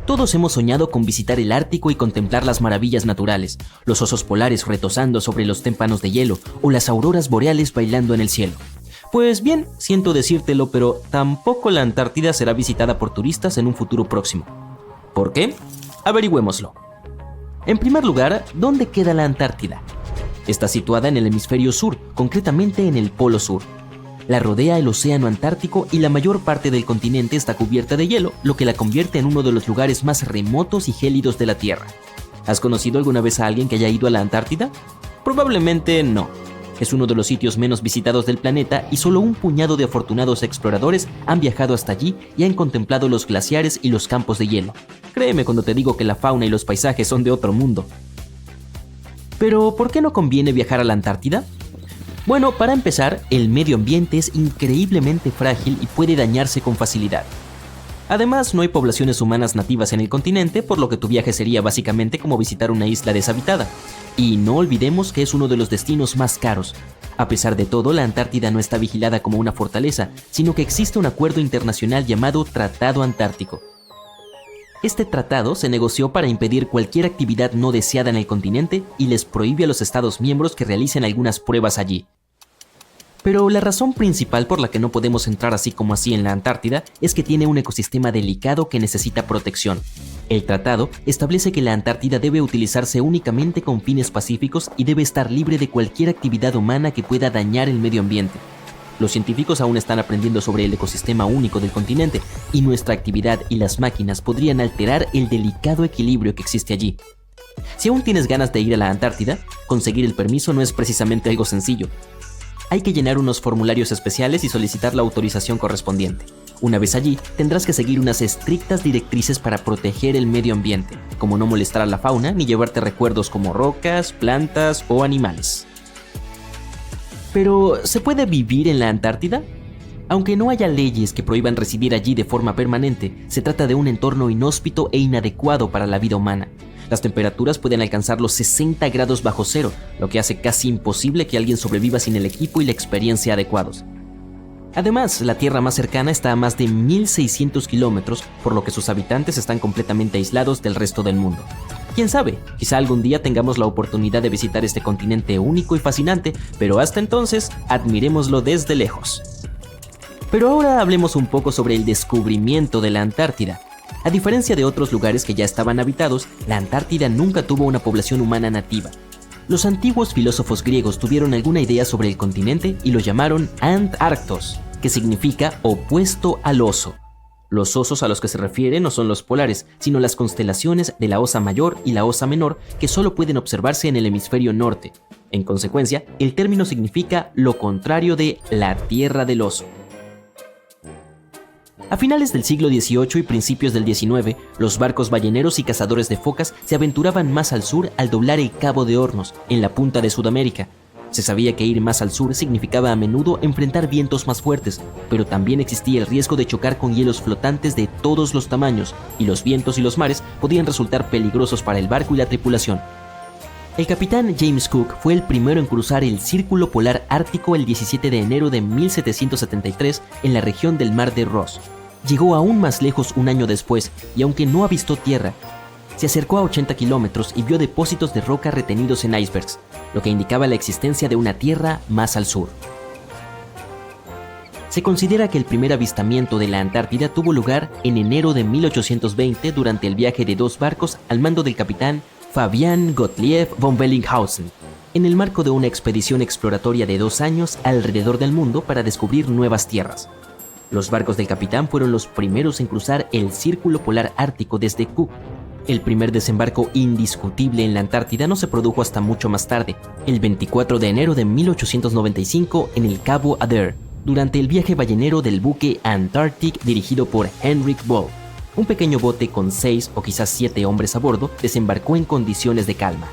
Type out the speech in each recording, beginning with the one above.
Todos hemos soñado con visitar el Ártico y contemplar las maravillas naturales, los osos polares retozando sobre los témpanos de hielo o las auroras boreales bailando en el cielo. Pues bien, siento decírtelo, pero tampoco la Antártida será visitada por turistas en un futuro próximo. ¿Por qué? Averigüémoslo. En primer lugar, ¿dónde queda la Antártida? Está situada en el hemisferio sur, concretamente en el Polo Sur. La rodea el océano Antártico y la mayor parte del continente está cubierta de hielo, lo que la convierte en uno de los lugares más remotos y gélidos de la Tierra. ¿Has conocido alguna vez a alguien que haya ido a la Antártida? Probablemente no. Es uno de los sitios menos visitados del planeta y solo un puñado de afortunados exploradores han viajado hasta allí y han contemplado los glaciares y los campos de hielo. Créeme cuando te digo que la fauna y los paisajes son de otro mundo. Pero, ¿por qué no conviene viajar a la Antártida? Bueno, para empezar, el medio ambiente es increíblemente frágil y puede dañarse con facilidad. Además, no hay poblaciones humanas nativas en el continente, por lo que tu viaje sería básicamente como visitar una isla deshabitada. Y no olvidemos que es uno de los destinos más caros. A pesar de todo, la Antártida no está vigilada como una fortaleza, sino que existe un acuerdo internacional llamado Tratado Antártico. Este tratado se negoció para impedir cualquier actividad no deseada en el continente y les prohíbe a los Estados miembros que realicen algunas pruebas allí. Pero la razón principal por la que no podemos entrar así como así en la Antártida es que tiene un ecosistema delicado que necesita protección. El tratado establece que la Antártida debe utilizarse únicamente con fines pacíficos y debe estar libre de cualquier actividad humana que pueda dañar el medio ambiente. Los científicos aún están aprendiendo sobre el ecosistema único del continente y nuestra actividad y las máquinas podrían alterar el delicado equilibrio que existe allí. Si aún tienes ganas de ir a la Antártida, conseguir el permiso no es precisamente algo sencillo. Hay que llenar unos formularios especiales y solicitar la autorización correspondiente. Una vez allí, tendrás que seguir unas estrictas directrices para proteger el medio ambiente, como no molestar a la fauna ni llevarte recuerdos como rocas, plantas o animales. Pero, ¿se puede vivir en la Antártida? Aunque no haya leyes que prohíban residir allí de forma permanente, se trata de un entorno inhóspito e inadecuado para la vida humana. Las temperaturas pueden alcanzar los 60 grados bajo cero, lo que hace casi imposible que alguien sobreviva sin el equipo y la experiencia adecuados. Además, la tierra más cercana está a más de 1.600 kilómetros, por lo que sus habitantes están completamente aislados del resto del mundo. ¿Quién sabe? Quizá algún día tengamos la oportunidad de visitar este continente único y fascinante, pero hasta entonces, admirémoslo desde lejos. Pero ahora hablemos un poco sobre el descubrimiento de la Antártida. A diferencia de otros lugares que ya estaban habitados, la Antártida nunca tuvo una población humana nativa. Los antiguos filósofos griegos tuvieron alguna idea sobre el continente y lo llamaron Antárctos, que significa opuesto al oso. Los osos a los que se refiere no son los polares, sino las constelaciones de la Osa Mayor y la Osa Menor que solo pueden observarse en el hemisferio norte. En consecuencia, el término significa lo contrario de la Tierra del Oso. A finales del siglo XVIII y principios del XIX, los barcos balleneros y cazadores de focas se aventuraban más al sur al doblar el Cabo de Hornos, en la punta de Sudamérica. Se sabía que ir más al sur significaba a menudo enfrentar vientos más fuertes, pero también existía el riesgo de chocar con hielos flotantes de todos los tamaños, y los vientos y los mares podían resultar peligrosos para el barco y la tripulación. El capitán James Cook fue el primero en cruzar el Círculo Polar Ártico el 17 de enero de 1773 en la región del Mar de Ross. Llegó aún más lejos un año después y aunque no avistó tierra, se acercó a 80 kilómetros y vio depósitos de roca retenidos en icebergs, lo que indicaba la existencia de una tierra más al sur. Se considera que el primer avistamiento de la Antártida tuvo lugar en enero de 1820 durante el viaje de dos barcos al mando del capitán Fabian Gottlieb von Bellinghausen, en el marco de una expedición exploratoria de 2 años alrededor del mundo para descubrir nuevas tierras. Los barcos del capitán fueron los primeros en cruzar el Círculo Polar Ártico desde Cook. El primer desembarco indiscutible en la Antártida no se produjo hasta mucho más tarde, el 24 de enero de 1895 en el Cabo Adair, durante el viaje ballenero del buque Antarctic dirigido por Henrik Ball. Un pequeño bote con 6 o quizás 7 hombres a bordo desembarcó en condiciones de calma.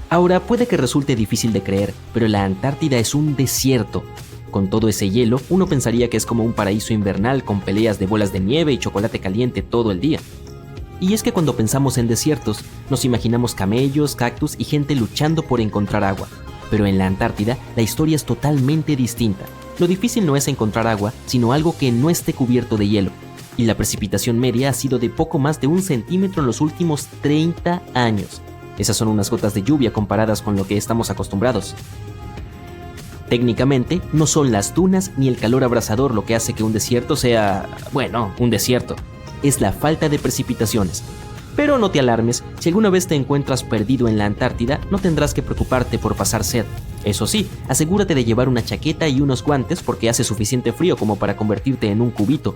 Ahora puede que resulte difícil de creer, pero la Antártida es un desierto. Con todo ese hielo, uno pensaría que es como un paraíso invernal con peleas de bolas de nieve y chocolate caliente todo el día. Y es que cuando pensamos en desiertos, nos imaginamos camellos, cactus y gente luchando por encontrar agua. Pero en la Antártida, la historia es totalmente distinta. Lo difícil no es encontrar agua, sino algo que no esté cubierto de hielo. y la precipitación media ha sido de poco más de 1 centímetro en los últimos 30 años. Esas son unas gotas de lluvia comparadas con lo que estamos acostumbrados. Técnicamente, no son las dunas ni el calor abrasador lo que hace que un desierto sea, bueno, un desierto. Es la falta de precipitaciones. Pero no te alarmes, si alguna vez te encuentras perdido en la Antártida, no tendrás que preocuparte por pasar sed. Eso sí, asegúrate de llevar una chaqueta y unos guantes porque hace suficiente frío como para convertirte en un cubito.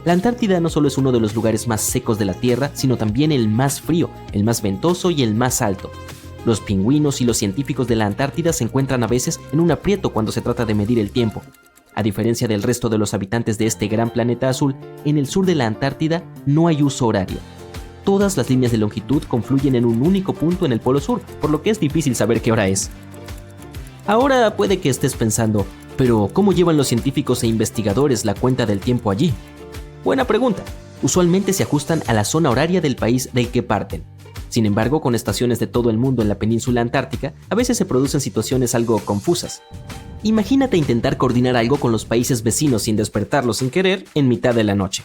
La Antártida no solo es uno de los lugares más secos de la Tierra, sino también el más frío, el más ventoso y el más alto. Los pingüinos y los científicos de la Antártida se encuentran a veces en un aprieto cuando se trata de medir el tiempo. A diferencia del resto de los habitantes de este gran planeta azul, en el sur de la Antártida no hay uso horario. Todas las líneas de longitud confluyen en un único punto en el polo sur, por lo que es difícil saber qué hora es. Ahora puede que estés pensando, pero ¿cómo llevan los científicos e investigadores la cuenta del tiempo allí? Buena pregunta. Usualmente se ajustan a la zona horaria del país del que parten. Sin embargo, con estaciones de todo el mundo en la península antártica, a veces se producen situaciones algo confusas. Imagínate intentar coordinar algo con los países vecinos sin despertarlos sin querer en mitad de la noche.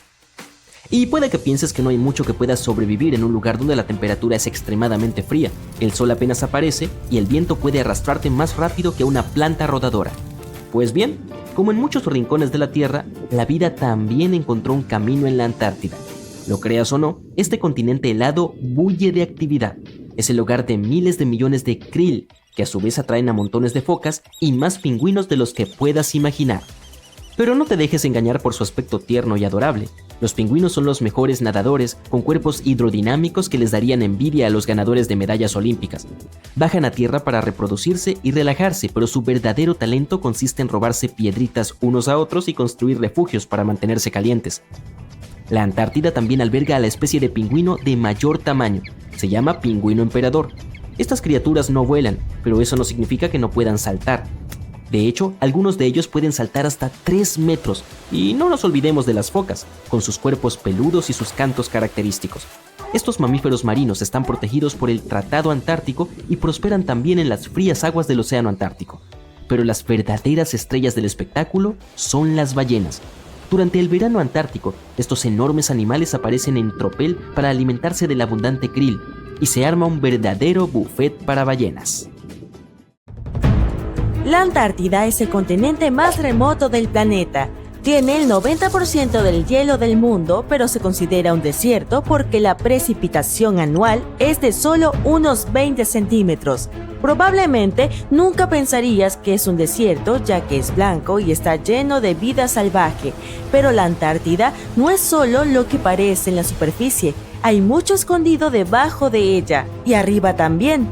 Y puede que pienses que no hay mucho que puedas sobrevivir en un lugar donde la temperatura es extremadamente fría, el sol apenas aparece y el viento puede arrastrarte más rápido que una planta rodadora. Pues bien, como en muchos rincones de la Tierra, la vida también encontró un camino en la Antártida. Lo creas o no, este continente helado bulle de actividad. Es el hogar de miles de millones de krill, que a su vez atraen a montones de focas y más pingüinos de los que puedas imaginar. Pero no te dejes engañar por su aspecto tierno y adorable. Los pingüinos son los mejores nadadores, con cuerpos hidrodinámicos que les darían envidia a los ganadores de medallas olímpicas. Bajan a tierra para reproducirse y relajarse, pero su verdadero talento consiste en robarse piedritas unos a otros y construir refugios para mantenerse calientes. La Antártida también alberga a la especie de pingüino de mayor tamaño. Se llama pingüino emperador. Estas criaturas no vuelan, pero eso no significa que no puedan saltar. De hecho, algunos de ellos pueden saltar hasta 3 metros. Y no nos olvidemos de las focas, con sus cuerpos peludos y sus cantos característicos. Estos mamíferos marinos están protegidos por el Tratado Antártico y prosperan también en las frías aguas del Océano Antártico. Pero las verdaderas estrellas del espectáculo son las ballenas. Durante el verano antártico, estos enormes animales aparecen en tropel para alimentarse del abundante krill, y se arma un verdadero buffet para ballenas. La Antártida es el continente más remoto del planeta. Tiene el 90% del hielo del mundo, pero se considera un desierto porque la precipitación anual es de solo unos 20 centímetros. Probablemente nunca pensarías que es un desierto, ya que es blanco y está lleno de vida salvaje. Pero la Antártida no es solo lo que parece en la superficie. Hay mucho escondido debajo de ella y arriba también.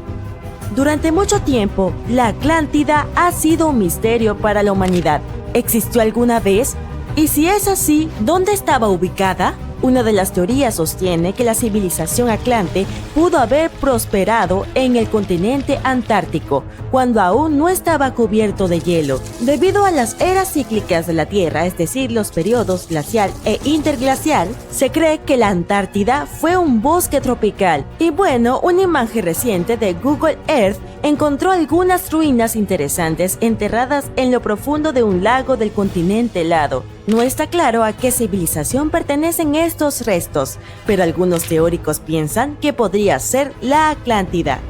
Durante mucho tiempo, la Atlántida ha sido un misterio para la humanidad. ¿Existió alguna vez? Y si es así, ¿dónde estaba ubicada? Una de las teorías sostiene que la civilización atlante pudo haber prosperado en el continente antártico, cuando aún no estaba cubierto de hielo. Debido a las eras cíclicas de la Tierra, es decir, los periodos glacial e interglacial, se cree que la Antártida fue un bosque tropical. Y bueno, una imagen reciente de Google Earth encontró algunas ruinas interesantes enterradas en lo profundo de un lago del continente helado. No está claro a qué civilización pertenecen estos restos, pero algunos teóricos piensan que podría ser la Atlántida.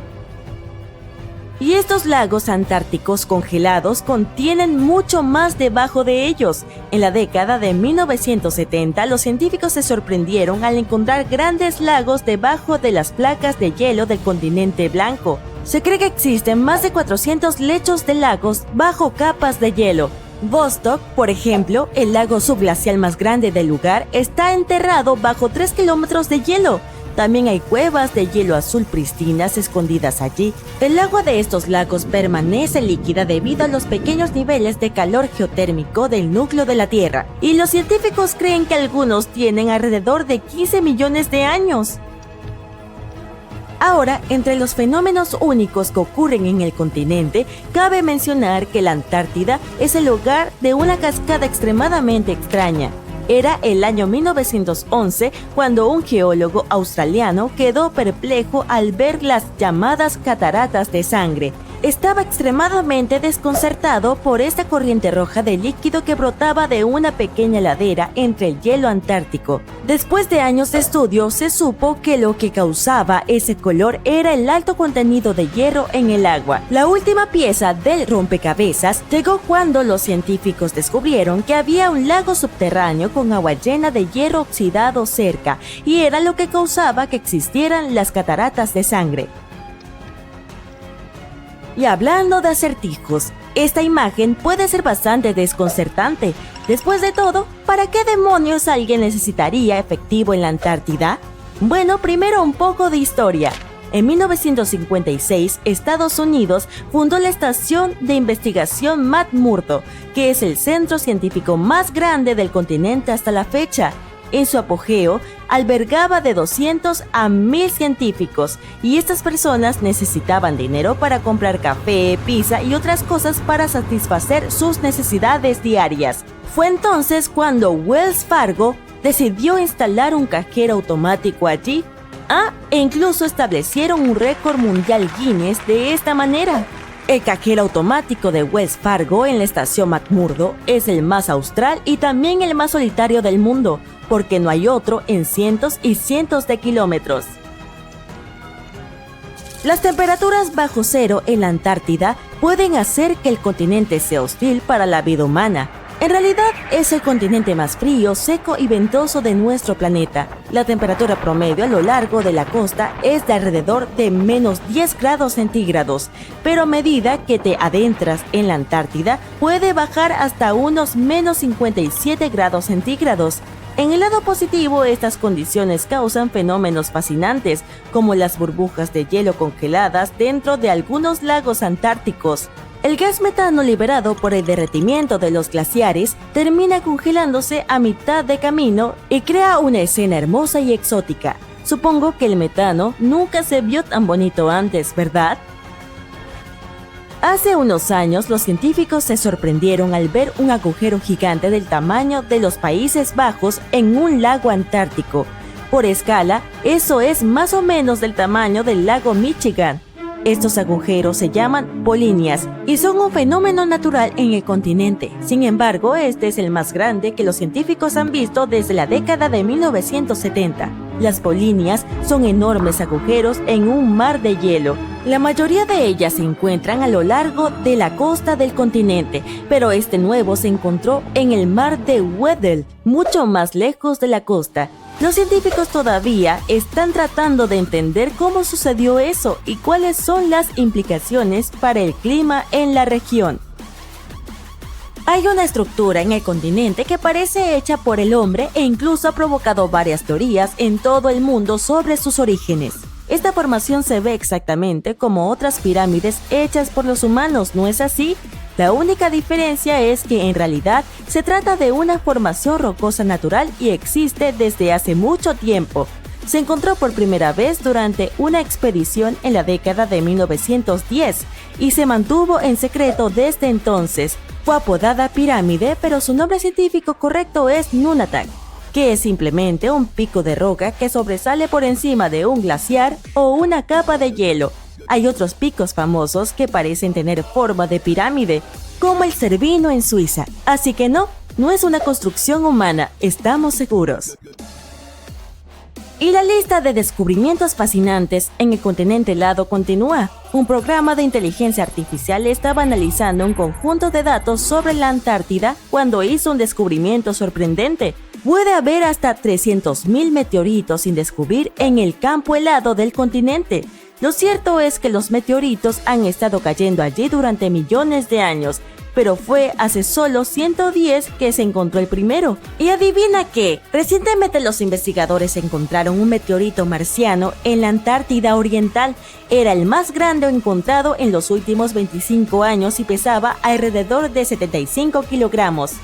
Y estos lagos antárticos congelados contienen mucho más debajo de ellos. En la década de 1970, los científicos se sorprendieron al encontrar grandes lagos debajo de las placas de hielo del continente blanco. Se cree que existen más de 400 lechos de lagos bajo capas de hielo. Vostok, por ejemplo, el lago subglacial más grande del lugar, está enterrado bajo 3 kilómetros de hielo. También hay cuevas de hielo azul pristinas escondidas allí. El agua de estos lagos permanece líquida debido a los pequeños niveles de calor geotérmico del núcleo de la Tierra, y los científicos creen que algunos tienen alrededor de 15 millones de años. Ahora, entre los fenómenos únicos que ocurren en el continente, cabe mencionar que la Antártida es el hogar de una cascada extremadamente extraña. Era el año 1911 cuando un geólogo australiano quedó perplejo al ver las llamadas cataratas de sangre. estaba extremadamente desconcertado por esta corriente roja de líquido que brotaba de una pequeña ladera entre el hielo antártico. Después de años de estudio, se supo que lo que causaba ese color era el alto contenido de hierro en el agua. La última pieza del rompecabezas llegó cuando los científicos descubrieron que había un lago subterráneo con agua llena de hierro oxidado cerca, y era lo que causaba que existieran las cataratas de sangre. Y hablando de acertijos, esta imagen puede ser bastante desconcertante. Después de todo, ¿para qué demonios alguien necesitaría efectivo en la Antártida? Bueno, primero un poco de historia. En 1956, Estados Unidos fundó la Estación de Investigación McMurdo, que es el centro científico más grande del continente hasta la fecha. En su apogeo, albergaba de 200 a 1000 científicos, y estas personas necesitaban dinero para comprar café, pizza y otras cosas para satisfacer sus necesidades diarias. Fue entonces cuando Wells Fargo decidió instalar un cajero automático allí. E incluso establecieron un récord mundial Guinness de esta manera. El cajero automático de Wells Fargo en la estación McMurdo es el más austral y también el más solitario del mundo, porque no hay otro en cientos y cientos de kilómetros. Las temperaturas bajo cero en la Antártida pueden hacer que el continente sea hostil para la vida humana. En realidad, es el continente más frío, seco y ventoso de nuestro planeta. La temperatura promedio a lo largo de la costa es de alrededor de menos 10 grados centígrados, pero a medida que te adentras en la Antártida, puede bajar hasta unos menos 57 grados centígrados. En el lado positivo, estas condiciones causan fenómenos fascinantes, como las burbujas de hielo congeladas dentro de algunos lagos antárticos. El gas metano liberado por el derretimiento de los glaciares termina congelándose a mitad de camino y crea una escena hermosa y exótica. Supongo que el metano nunca se vio tan bonito antes, ¿verdad? Hace unos años, los científicos se sorprendieron al ver un agujero gigante del tamaño de los Países Bajos en un lago antártico. Por escala, eso es más o menos del tamaño del lago Michigan. Estos agujeros se llaman polinias y son un fenómeno natural en el continente. Sin embargo, este es el más grande que los científicos han visto desde la década de 1970. Las polinias son enormes agujeros en un mar de hielo. La mayoría de ellas se encuentran a lo largo de la costa del continente, pero este nuevo se encontró en el mar de Weddell, mucho más lejos de la costa. Los científicos todavía están tratando de entender cómo sucedió eso y cuáles son las implicaciones para el clima en la región. Hay una estructura en el continente que parece hecha por el hombre e incluso ha provocado varias teorías en todo el mundo sobre sus orígenes. Esta formación se ve exactamente como otras pirámides hechas por los humanos, ¿no es así? La única diferencia es que en realidad se trata de una formación rocosa natural y existe desde hace mucho tiempo. Se encontró por primera vez durante una expedición en la década de 1910 y se mantuvo en secreto desde entonces. Fue apodada pirámide, pero su nombre científico correcto es Nunatak, que es simplemente un pico de roca que sobresale por encima de un glaciar o una capa de hielo. Hay otros picos famosos que parecen tener forma de pirámide, como el Cervino en Suiza, así que no es una construcción humana, estamos seguros. Y la lista de descubrimientos fascinantes en el continente helado continúa. Un programa de inteligencia artificial estaba analizando un conjunto de datos sobre la Antártida cuando hizo un descubrimiento sorprendente. Puede haber hasta 300.000 meteoritos sin descubrir en el campo helado del continente. Lo cierto es que los meteoritos han estado cayendo allí durante millones de años, pero fue hace solo 110 que se encontró el primero. Y adivina qué, recientemente los investigadores encontraron un meteorito marciano en la Antártida Oriental. Era el más grande encontrado en los últimos 25 años y pesaba alrededor de 75 kilogramos.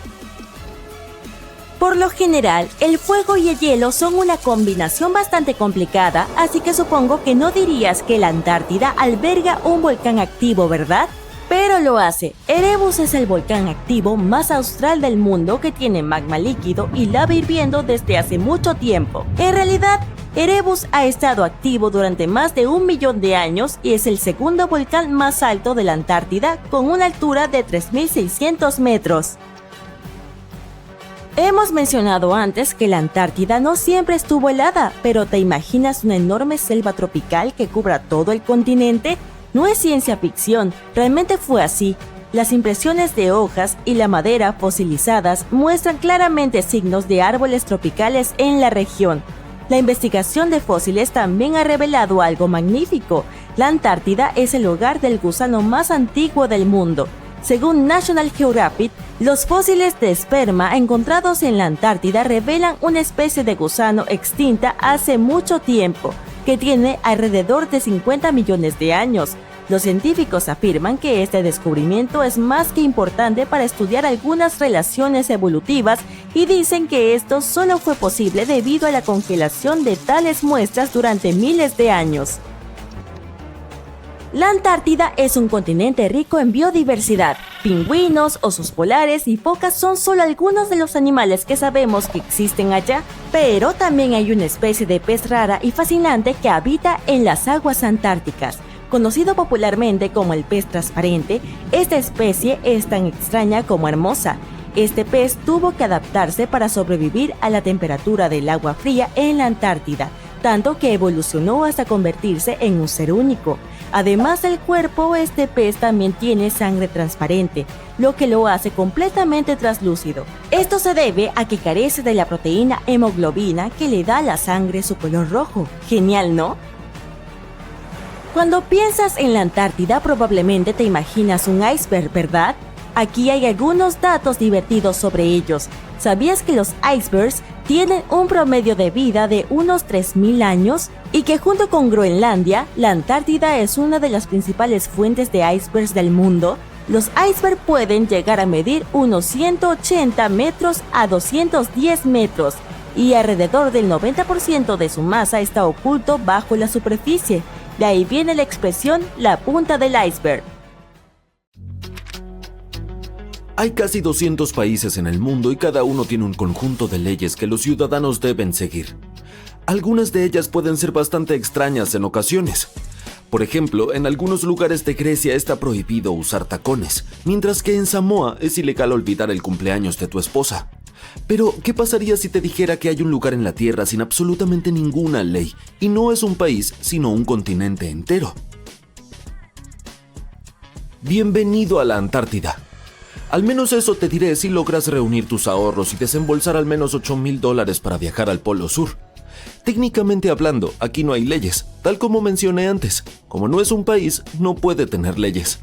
Por lo general, el fuego y el hielo son una combinación bastante complicada, así que supongo que no dirías que la Antártida alberga un volcán activo, ¿verdad? Pero lo hace. Erebus es el volcán activo más austral del mundo que tiene magma líquido y lava hirviendo desde hace mucho tiempo. En realidad, Erebus ha estado activo durante más de 1 millón de años y es el segundo volcán más alto de la Antártida con una altura de 3.600 metros. Hemos mencionado antes que la Antártida no siempre estuvo helada, pero ¿te imaginas una enorme selva tropical que cubra todo el continente? No es ciencia ficción, realmente fue así. Las impresiones de hojas y la madera fosilizadas muestran claramente signos de árboles tropicales en la región. La investigación de fósiles también ha revelado algo magnífico. La Antártida es el hogar del gusano más antiguo del mundo. Según National Geographic, los fósiles de esperma encontrados en la Antártida revelan una especie de gusano extinta hace mucho tiempo, que tiene alrededor de 50 millones de años. Los científicos afirman que este descubrimiento es más que importante para estudiar algunas relaciones evolutivas y dicen que esto solo fue posible debido a la congelación de tales muestras durante miles de años. La Antártida es un continente rico en biodiversidad. Pingüinos, osos polares y focas son solo algunos de los animales que sabemos que existen allá, pero también hay una especie de pez rara y fascinante que habita en las aguas antárticas. Conocido popularmente como el pez transparente, esta especie es tan extraña como hermosa. Este pez tuvo que adaptarse para sobrevivir a la temperatura del agua fría en la Antártida, tanto que evolucionó hasta convertirse en un ser único. Además del cuerpo, este pez también tiene sangre transparente, lo que lo hace completamente translúcido. Esto se debe a que carece de la proteína hemoglobina que le da a la sangre su color rojo. Genial, ¿no? Cuando piensas en la Antártida, probablemente te imaginas un iceberg, ¿verdad? Aquí hay algunos datos divertidos sobre ellos. ¿Sabías que los icebergs tienen un promedio de vida de unos 3.000 años? Y que junto con Groenlandia, la Antártida es una de las principales fuentes de icebergs del mundo. Los icebergs pueden llegar a medir unos 180 metros a 210 metros y alrededor del 90% de su masa está oculto bajo la superficie. De ahí viene la expresión la punta del iceberg. Hay casi 200 países en el mundo y cada uno tiene un conjunto de leyes que los ciudadanos deben seguir. Algunas de ellas pueden ser bastante extrañas en ocasiones. Por ejemplo, en algunos lugares de Grecia está prohibido usar tacones, mientras que en Samoa es ilegal olvidar el cumpleaños de tu esposa. Pero, ¿qué pasaría si te dijera que hay un lugar en la Tierra sin absolutamente ninguna ley, y no es un país, sino un continente entero? Bienvenido a la Antártida. Al menos eso te diré si logras reunir tus ahorros y desembolsar al menos $8,000 para viajar al Polo Sur. Técnicamente hablando, aquí no hay leyes, tal como mencioné antes. Como no es un país, no puede tener leyes.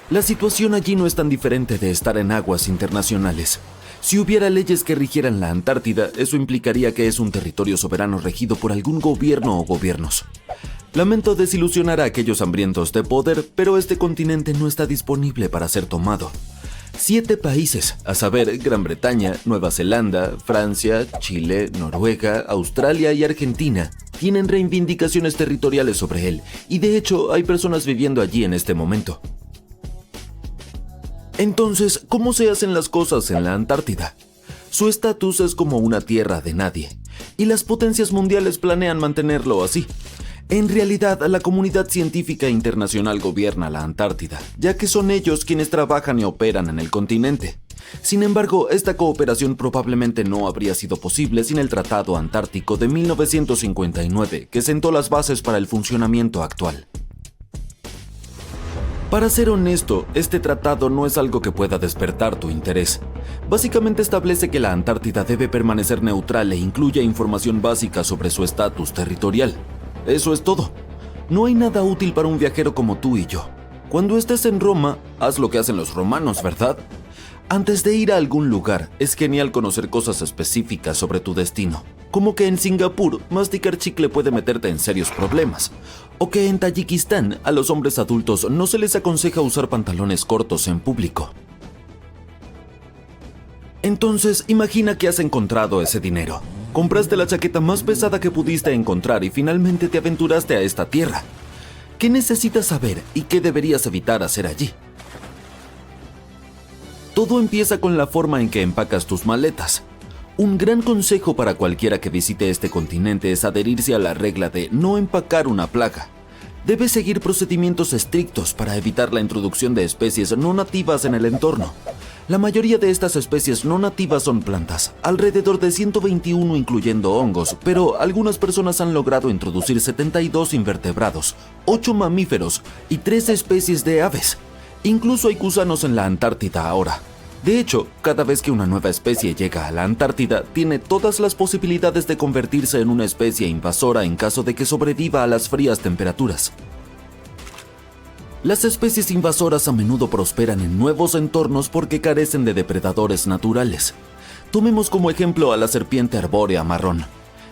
La situación allí no es tan diferente de estar en aguas internacionales. Si hubiera leyes que rigieran la Antártida, eso implicaría que es un territorio soberano regido por algún gobierno o gobiernos. Lamento desilusionar a aquellos hambrientos de poder, pero este continente no está disponible para ser tomado. 7 países, a saber, Gran Bretaña, Nueva Zelanda, Francia, Chile, Noruega, Australia y Argentina, tienen reivindicaciones territoriales sobre él, y de hecho hay personas viviendo allí en este momento. Entonces, ¿cómo se hacen las cosas en la Antártida? Su estatus es como una tierra de nadie, y las potencias mundiales planean mantenerlo así. En realidad, la comunidad científica internacional gobierna la Antártida, ya que son ellos quienes trabajan y operan en el continente. Sin embargo, esta cooperación probablemente no habría sido posible sin el Tratado Antártico de 1959, que sentó las bases para el funcionamiento actual. Para ser honesto, este tratado no es algo que pueda despertar tu interés. Básicamente establece que la Antártida debe permanecer neutral e incluye información básica sobre su estatus territorial. Eso es todo. No hay nada útil para un viajero como tú y yo. Cuando estés en Roma, haz lo que hacen los romanos, ¿verdad? Antes de ir a algún lugar, es genial conocer cosas específicas sobre tu destino, como que en Singapur masticar chicle puede meterte en serios problemas, o que en Tayikistán a los hombres adultos no se les aconseja usar pantalones cortos en público. Entonces, imagina que has encontrado ese dinero. Compraste la chaqueta más pesada que pudiste encontrar y finalmente te aventuraste a esta tierra. ¿Qué necesitas saber y qué deberías evitar hacer allí? Todo empieza con la forma en que empacas tus maletas. Un gran consejo para cualquiera que visite este continente es adherirse a la regla de no empacar una plaga. Debes seguir procedimientos estrictos para evitar la introducción de especies no nativas en el entorno. La mayoría de estas especies no nativas son plantas, alrededor de 121 incluyendo hongos, pero algunas personas han logrado introducir 72 invertebrados, 8 mamíferos y 3 especies de aves. Incluso hay gusanos en la Antártida ahora. De hecho, cada vez que una nueva especie llega a la Antártida, tiene todas las posibilidades de convertirse en una especie invasora en caso de que sobreviva a las frías temperaturas. Las especies invasoras a menudo prosperan en nuevos entornos porque carecen de depredadores naturales. Tomemos como ejemplo a la serpiente arbórea marrón.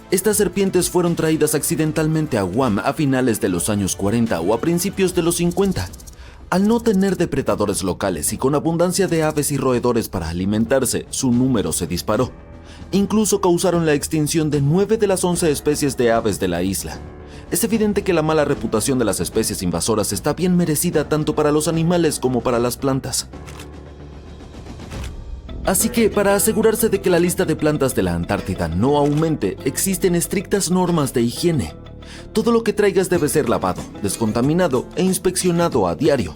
Estas serpientes fueron traídas accidentalmente a Guam a finales de los años 40 o a principios de los 50. Al no tener depredadores locales y con abundancia de aves y roedores para alimentarse, su número se disparó. Incluso causaron la extinción de 9 de las 11 especies de aves de la isla. Es evidente que la mala reputación de las especies invasoras está bien merecida tanto para los animales como para las plantas. Así que, para asegurarse de que la lista de plantas de la Antártida no aumente, existen estrictas normas de higiene. Todo lo que traigas debe ser lavado, descontaminado e inspeccionado a diario.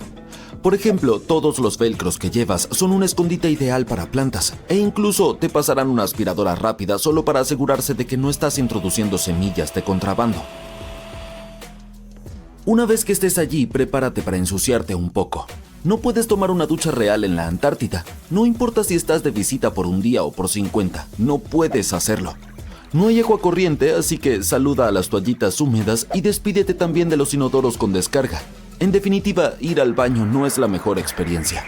Por ejemplo, todos los velcros que llevas son un escondite ideal para plantas, e incluso te pasarán una aspiradora rápida solo para asegurarse de que no estás introduciendo semillas de contrabando. Una vez que estés allí, prepárate para ensuciarte un poco. No puedes tomar una ducha real en la Antártida. No importa si estás de visita por un día o por 50, no puedes hacerlo. No hay agua corriente, así que saluda a las toallitas húmedas y despídete también de los inodoros con descarga. En definitiva, ir al baño no es la mejor experiencia.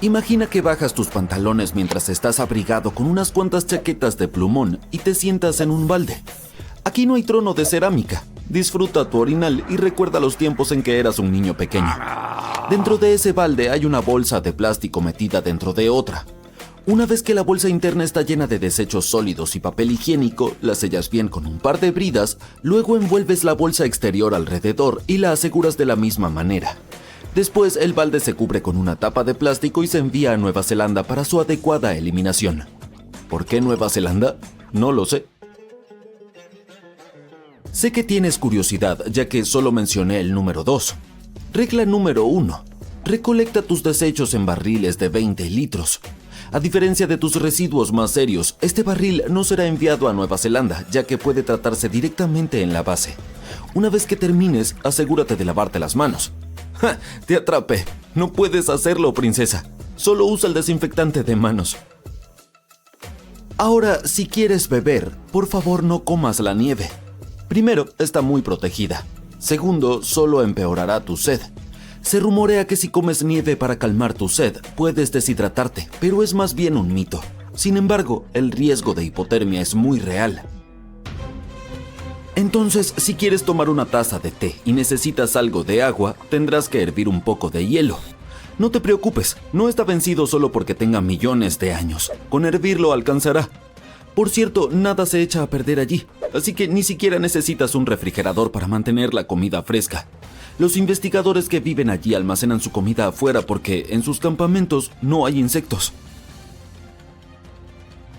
Imagina que bajas tus pantalones mientras estás abrigado con unas cuantas chaquetas de plumón y te sientas en un balde. Aquí no hay trono de cerámica. Disfruta tu orinal y recuerda los tiempos en que eras un niño pequeño. Dentro de ese balde hay una bolsa de plástico metida dentro de otra. Una vez que la bolsa interna está llena de desechos sólidos y papel higiénico, la sellas bien con un par de bridas, luego envuelves la bolsa exterior alrededor y la aseguras de la misma manera. Después, el balde se cubre con una tapa de plástico y se envía a Nueva Zelanda para su adecuada eliminación. ¿Por qué Nueva Zelanda? No lo sé. Sé que tienes curiosidad, ya que solo mencioné el número 2. Regla número 1. Recolecta tus desechos en barriles de 20 litros. A diferencia de tus residuos más serios, este barril no será enviado a Nueva Zelanda, ya que puede tratarse directamente en la base. Una vez que termines, asegúrate de lavarte las manos. ¡Ja! Te atrapé. No puedes hacerlo, princesa. Solo usa el desinfectante de manos. Ahora, si quieres beber, por favor no comas la nieve. Primero, está muy protegida. Segundo, solo empeorará tu sed. Se rumorea que si comes nieve para calmar tu sed, puedes deshidratarte, pero es más bien un mito. Sin embargo, el riesgo de hipotermia es muy real. Entonces, si quieres tomar una taza de té y necesitas algo de agua, tendrás que hervir un poco de hielo. No te preocupes, no está vencido solo porque tenga millones de años. Con hervirlo alcanzará. Por cierto, nada se echa a perder allí, así que ni siquiera necesitas un refrigerador para mantener la comida fresca. Los investigadores que viven allí almacenan su comida afuera porque en sus campamentos no hay insectos.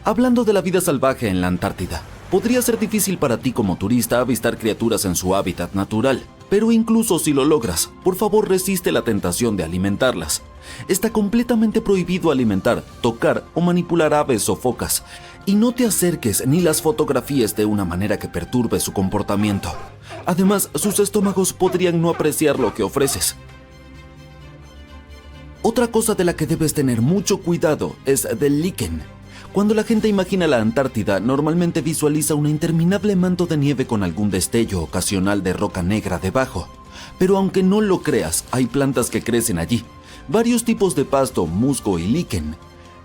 Hablando de la vida salvaje en la Antártida, podría ser difícil para ti como turista avistar criaturas en su hábitat natural, pero incluso si lo logras, por favor resiste la tentación de alimentarlas. Está completamente prohibido alimentar, tocar o manipular aves o focas, y no te acerques ni las fotografíes de una manera que perturbe su comportamiento. Además, sus estómagos podrían no apreciar lo que ofreces. Otra cosa de la que debes tener mucho cuidado es del líquen. Cuando la gente imagina la Antártida, normalmente visualiza un interminable manto de nieve con algún destello ocasional de roca negra debajo. Pero aunque no lo creas, hay plantas que crecen allí. Varios tipos de pasto, musgo y líquen.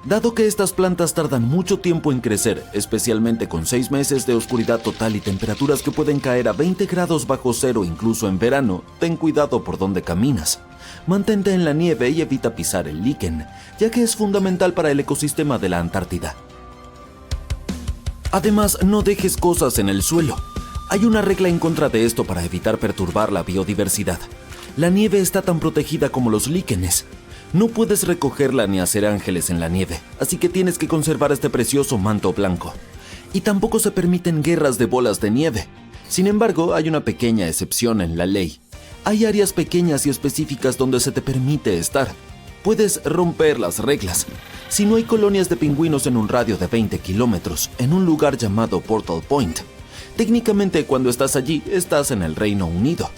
Dado que estas plantas tardan mucho tiempo en crecer, especialmente con 6 meses de oscuridad total y temperaturas que pueden caer a 20 grados bajo cero incluso en verano, ten cuidado por donde caminas. Mantente en la nieve y evita pisar el líquen, ya que es fundamental para el ecosistema de la Antártida. Además, no dejes cosas en el suelo. Hay una regla en contra de esto para evitar perturbar la biodiversidad. La nieve está tan protegida como los líquenes. No puedes recogerla ni hacer ángeles en la nieve, así que tienes que conservar este precioso manto blanco. Y tampoco se permiten guerras de bolas de nieve. Sin embargo, hay una pequeña excepción en la ley. Hay áreas pequeñas y específicas donde se te permite estar. Puedes romper las reglas. Si no hay colonias de pingüinos en un radio de 20 kilómetros, en un lugar llamado Portal Point. Técnicamente, cuando estás allí, estás en el Reino Unido.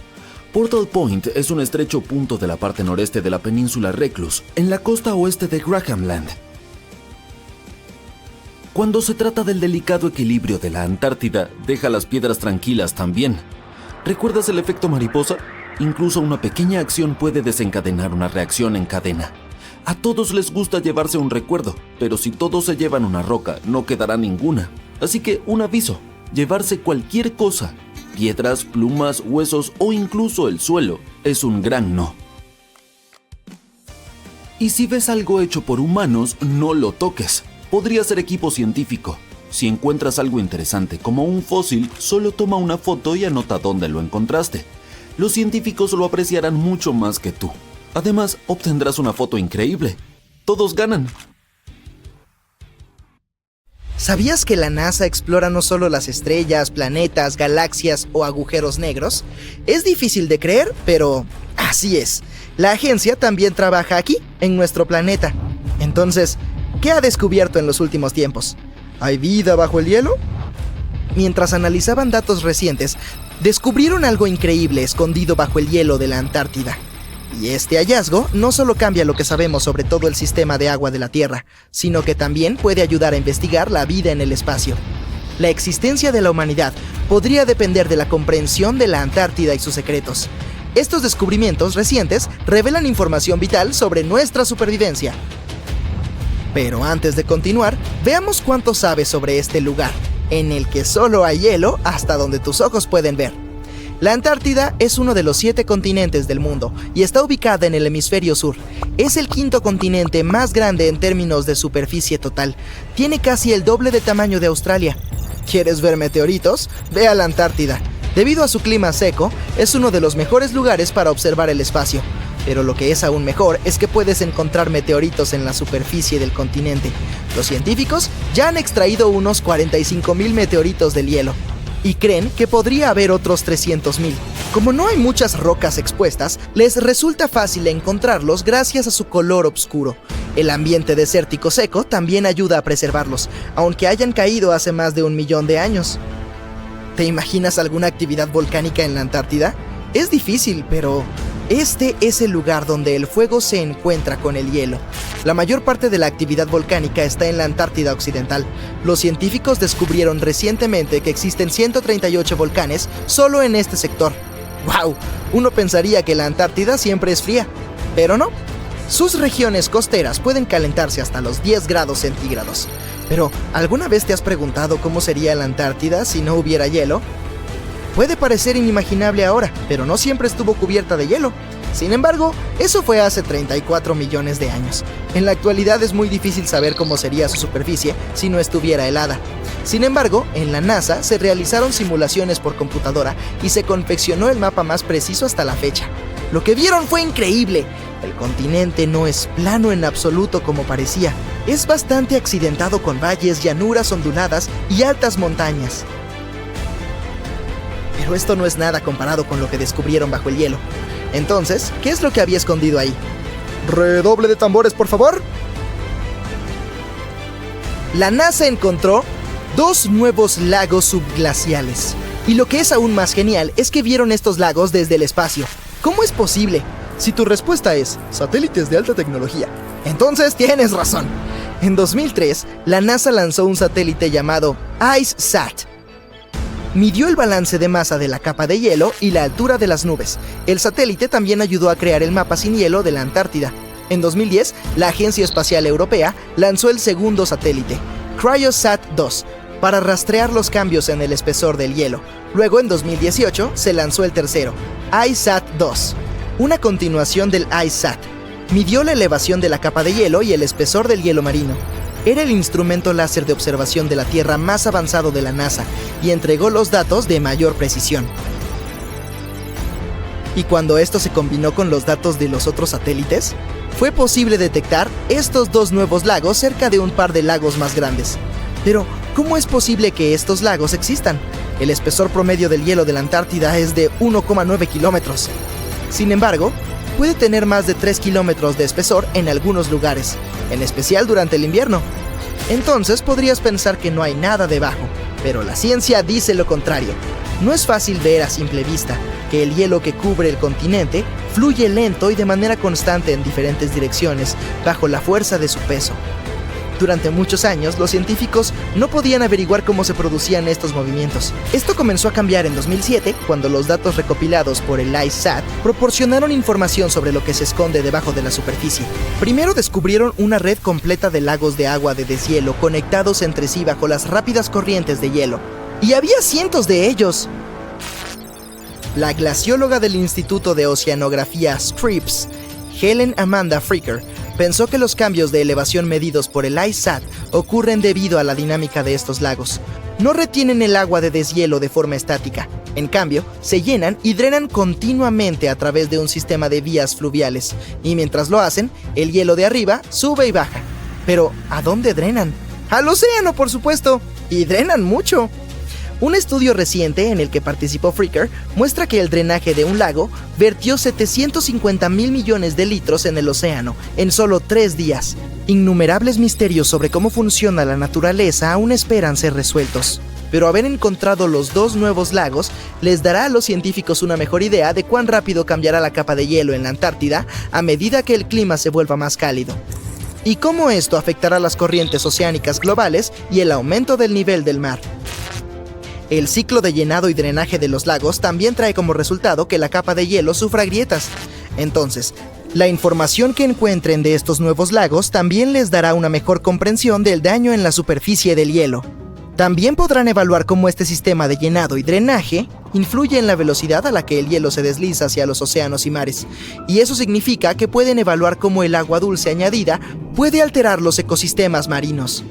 Portal Point es un estrecho punto de la parte noreste de la península Reclus, en la costa oeste de Grahamland. Cuando se trata del delicado equilibrio de la Antártida, deja las piedras tranquilas también. ¿Recuerdas el efecto mariposa? Incluso una pequeña acción puede desencadenar una reacción en cadena. A todos les gusta llevarse un recuerdo, pero si todos se llevan una roca, no quedará ninguna. Así que un aviso, llevarse cualquier cosa, piedras, plumas, huesos o incluso el suelo, es un gran no. Y si ves algo hecho por humanos, no lo toques. Podría ser equipo científico. Si encuentras algo interesante como un fósil, solo toma una foto y anota dónde lo encontraste. Los científicos lo apreciarán mucho más que tú. Además, obtendrás una foto increíble. Todos ganan. ¿Sabías que la NASA explora no solo las estrellas, planetas, galaxias o agujeros negros? Es difícil de creer, pero así es. La agencia también trabaja aquí, en nuestro planeta. Entonces, ¿qué ha descubierto en los últimos tiempos? ¿Hay vida bajo el hielo? Mientras analizaban datos recientes, descubrieron algo increíble escondido bajo el hielo de la Antártida. Y este hallazgo no solo cambia lo que sabemos sobre todo el sistema de agua de la Tierra, sino que también puede ayudar a investigar la vida en el espacio. La existencia de la humanidad podría depender de la comprensión de la Antártida y sus secretos. Estos descubrimientos recientes revelan información vital sobre nuestra supervivencia. Pero antes de continuar, veamos cuánto sabes sobre este lugar, en el que solo hay hielo hasta donde tus ojos pueden ver. La Antártida es uno de los 7 continentes del mundo y está ubicada en el hemisferio sur. Es el 5º continente más grande en términos de superficie total. Tiene casi el doble de tamaño de Australia. ¿Quieres ver meteoritos? Ve a la Antártida. Debido a su clima seco, es uno de los mejores lugares para observar el espacio. Pero lo que es aún mejor es que puedes encontrar meteoritos en la superficie del continente. Los científicos ya han extraído unos 45,000 meteoritos del hielo y creen que podría haber otros 300,000. Como no hay muchas rocas expuestas, les resulta fácil encontrarlos gracias a su color oscuro. El ambiente desértico seco también ayuda a preservarlos, aunque hayan caído hace más de 1 millón de años. ¿Te imaginas alguna actividad volcánica en la Antártida? Es difícil, pero este es el lugar donde el fuego se encuentra con el hielo. La mayor parte de la actividad volcánica está en la Antártida Occidental. Los científicos descubrieron recientemente que existen 138 volcanes solo en este sector. ¡Wow! Uno pensaría que la Antártida siempre es fría, pero no. Sus regiones costeras pueden calentarse hasta los 10 grados centígrados. Pero, ¿alguna vez te has preguntado cómo sería la Antártida si no hubiera hielo? Puede parecer inimaginable ahora, pero no siempre estuvo cubierta de hielo. Sin embargo, eso fue hace 34 millones de años. En la actualidad es muy difícil saber cómo sería su superficie si no estuviera helada. Sin embargo, en la NASA se realizaron simulaciones por computadora y se confeccionó el mapa más preciso hasta la fecha. Lo que vieron fue increíble. El continente no es plano en absoluto como parecía. Es bastante accidentado con valles, llanuras onduladas y altas montañas. Pero esto no es nada comparado con lo que descubrieron bajo el hielo. Entonces, ¿qué es lo que había escondido ahí? ¡Redoble de tambores, por favor! La NASA encontró 2 nuevos lagos subglaciales. Y lo que es aún más genial es que vieron estos lagos desde el espacio. ¿Cómo es posible? Si tu respuesta es satélites de alta tecnología, entonces tienes razón. En 2003, la NASA lanzó un satélite llamado IceSat. Midió el balance de masa de la capa de hielo y la altura de las nubes. El satélite también ayudó a crear el mapa sin hielo de la Antártida. En 2010, la Agencia Espacial Europea lanzó el segundo satélite, CryoSat-2, para rastrear los cambios en el espesor del hielo. Luego, en 2018, se lanzó el tercero, IceSat-2, una continuación del IceSat. Midió la elevación de la capa de hielo y el espesor del hielo marino. Era el instrumento láser de observación de la Tierra más avanzado de la NASA y entregó los datos de mayor precisión. Y cuando esto se combinó con los datos de los otros satélites, fue posible detectar estos dos nuevos lagos cerca de un par de lagos más grandes. Pero, ¿cómo es posible que estos lagos existan? El espesor promedio del hielo de la Antártida es de 1,9 kilómetros. Sin embargo, puede tener más de 3 kilómetros de espesor en algunos lugares, en especial durante el invierno. Entonces podrías pensar que no hay nada debajo, pero la ciencia dice lo contrario. No es fácil ver a simple vista que el hielo que cubre el continente fluye lento y de manera constante en diferentes direcciones bajo la fuerza de su peso. Durante muchos años, los científicos no podían averiguar cómo se producían estos movimientos. Esto comenzó a cambiar en 2007, cuando los datos recopilados por el ICESat proporcionaron información sobre lo que se esconde debajo de la superficie. Primero descubrieron una red completa de lagos de agua de deshielo conectados entre sí bajo las rápidas corrientes de hielo. ¡Y había cientos de ellos! La glacióloga del Instituto de Oceanografía Scripps, Helen Amanda Fricker, pensó que los cambios de elevación medidos por el ICESat ocurren debido a la dinámica de estos lagos. No retienen el agua de deshielo de forma estática. En cambio, se llenan y drenan continuamente a través de un sistema de vías fluviales. Y mientras lo hacen, el hielo de arriba sube y baja. Pero, ¿a dónde drenan? ¡Al océano, por supuesto! ¡Y drenan mucho! Un estudio reciente en el que participó Fricker muestra que el drenaje de un lago vertió 750,000 millones de litros en el océano en solo 3 días. Innumerables misterios sobre cómo funciona la naturaleza aún esperan ser resueltos. Pero haber encontrado los dos nuevos lagos les dará a los científicos una mejor idea de cuán rápido cambiará la capa de hielo en la Antártida a medida que el clima se vuelva más cálido. Y cómo esto afectará las corrientes oceánicas globales y el aumento del nivel del mar. El ciclo de llenado y drenaje de los lagos también trae como resultado que la capa de hielo sufra grietas. Entonces, la información que encuentren de estos nuevos lagos también les dará una mejor comprensión del daño en la superficie del hielo. También podrán evaluar cómo este sistema de llenado y drenaje influye en la velocidad a la que el hielo se desliza hacia los océanos y mares. Y eso significa que pueden evaluar cómo el agua dulce añadida puede alterar los ecosistemas marinos.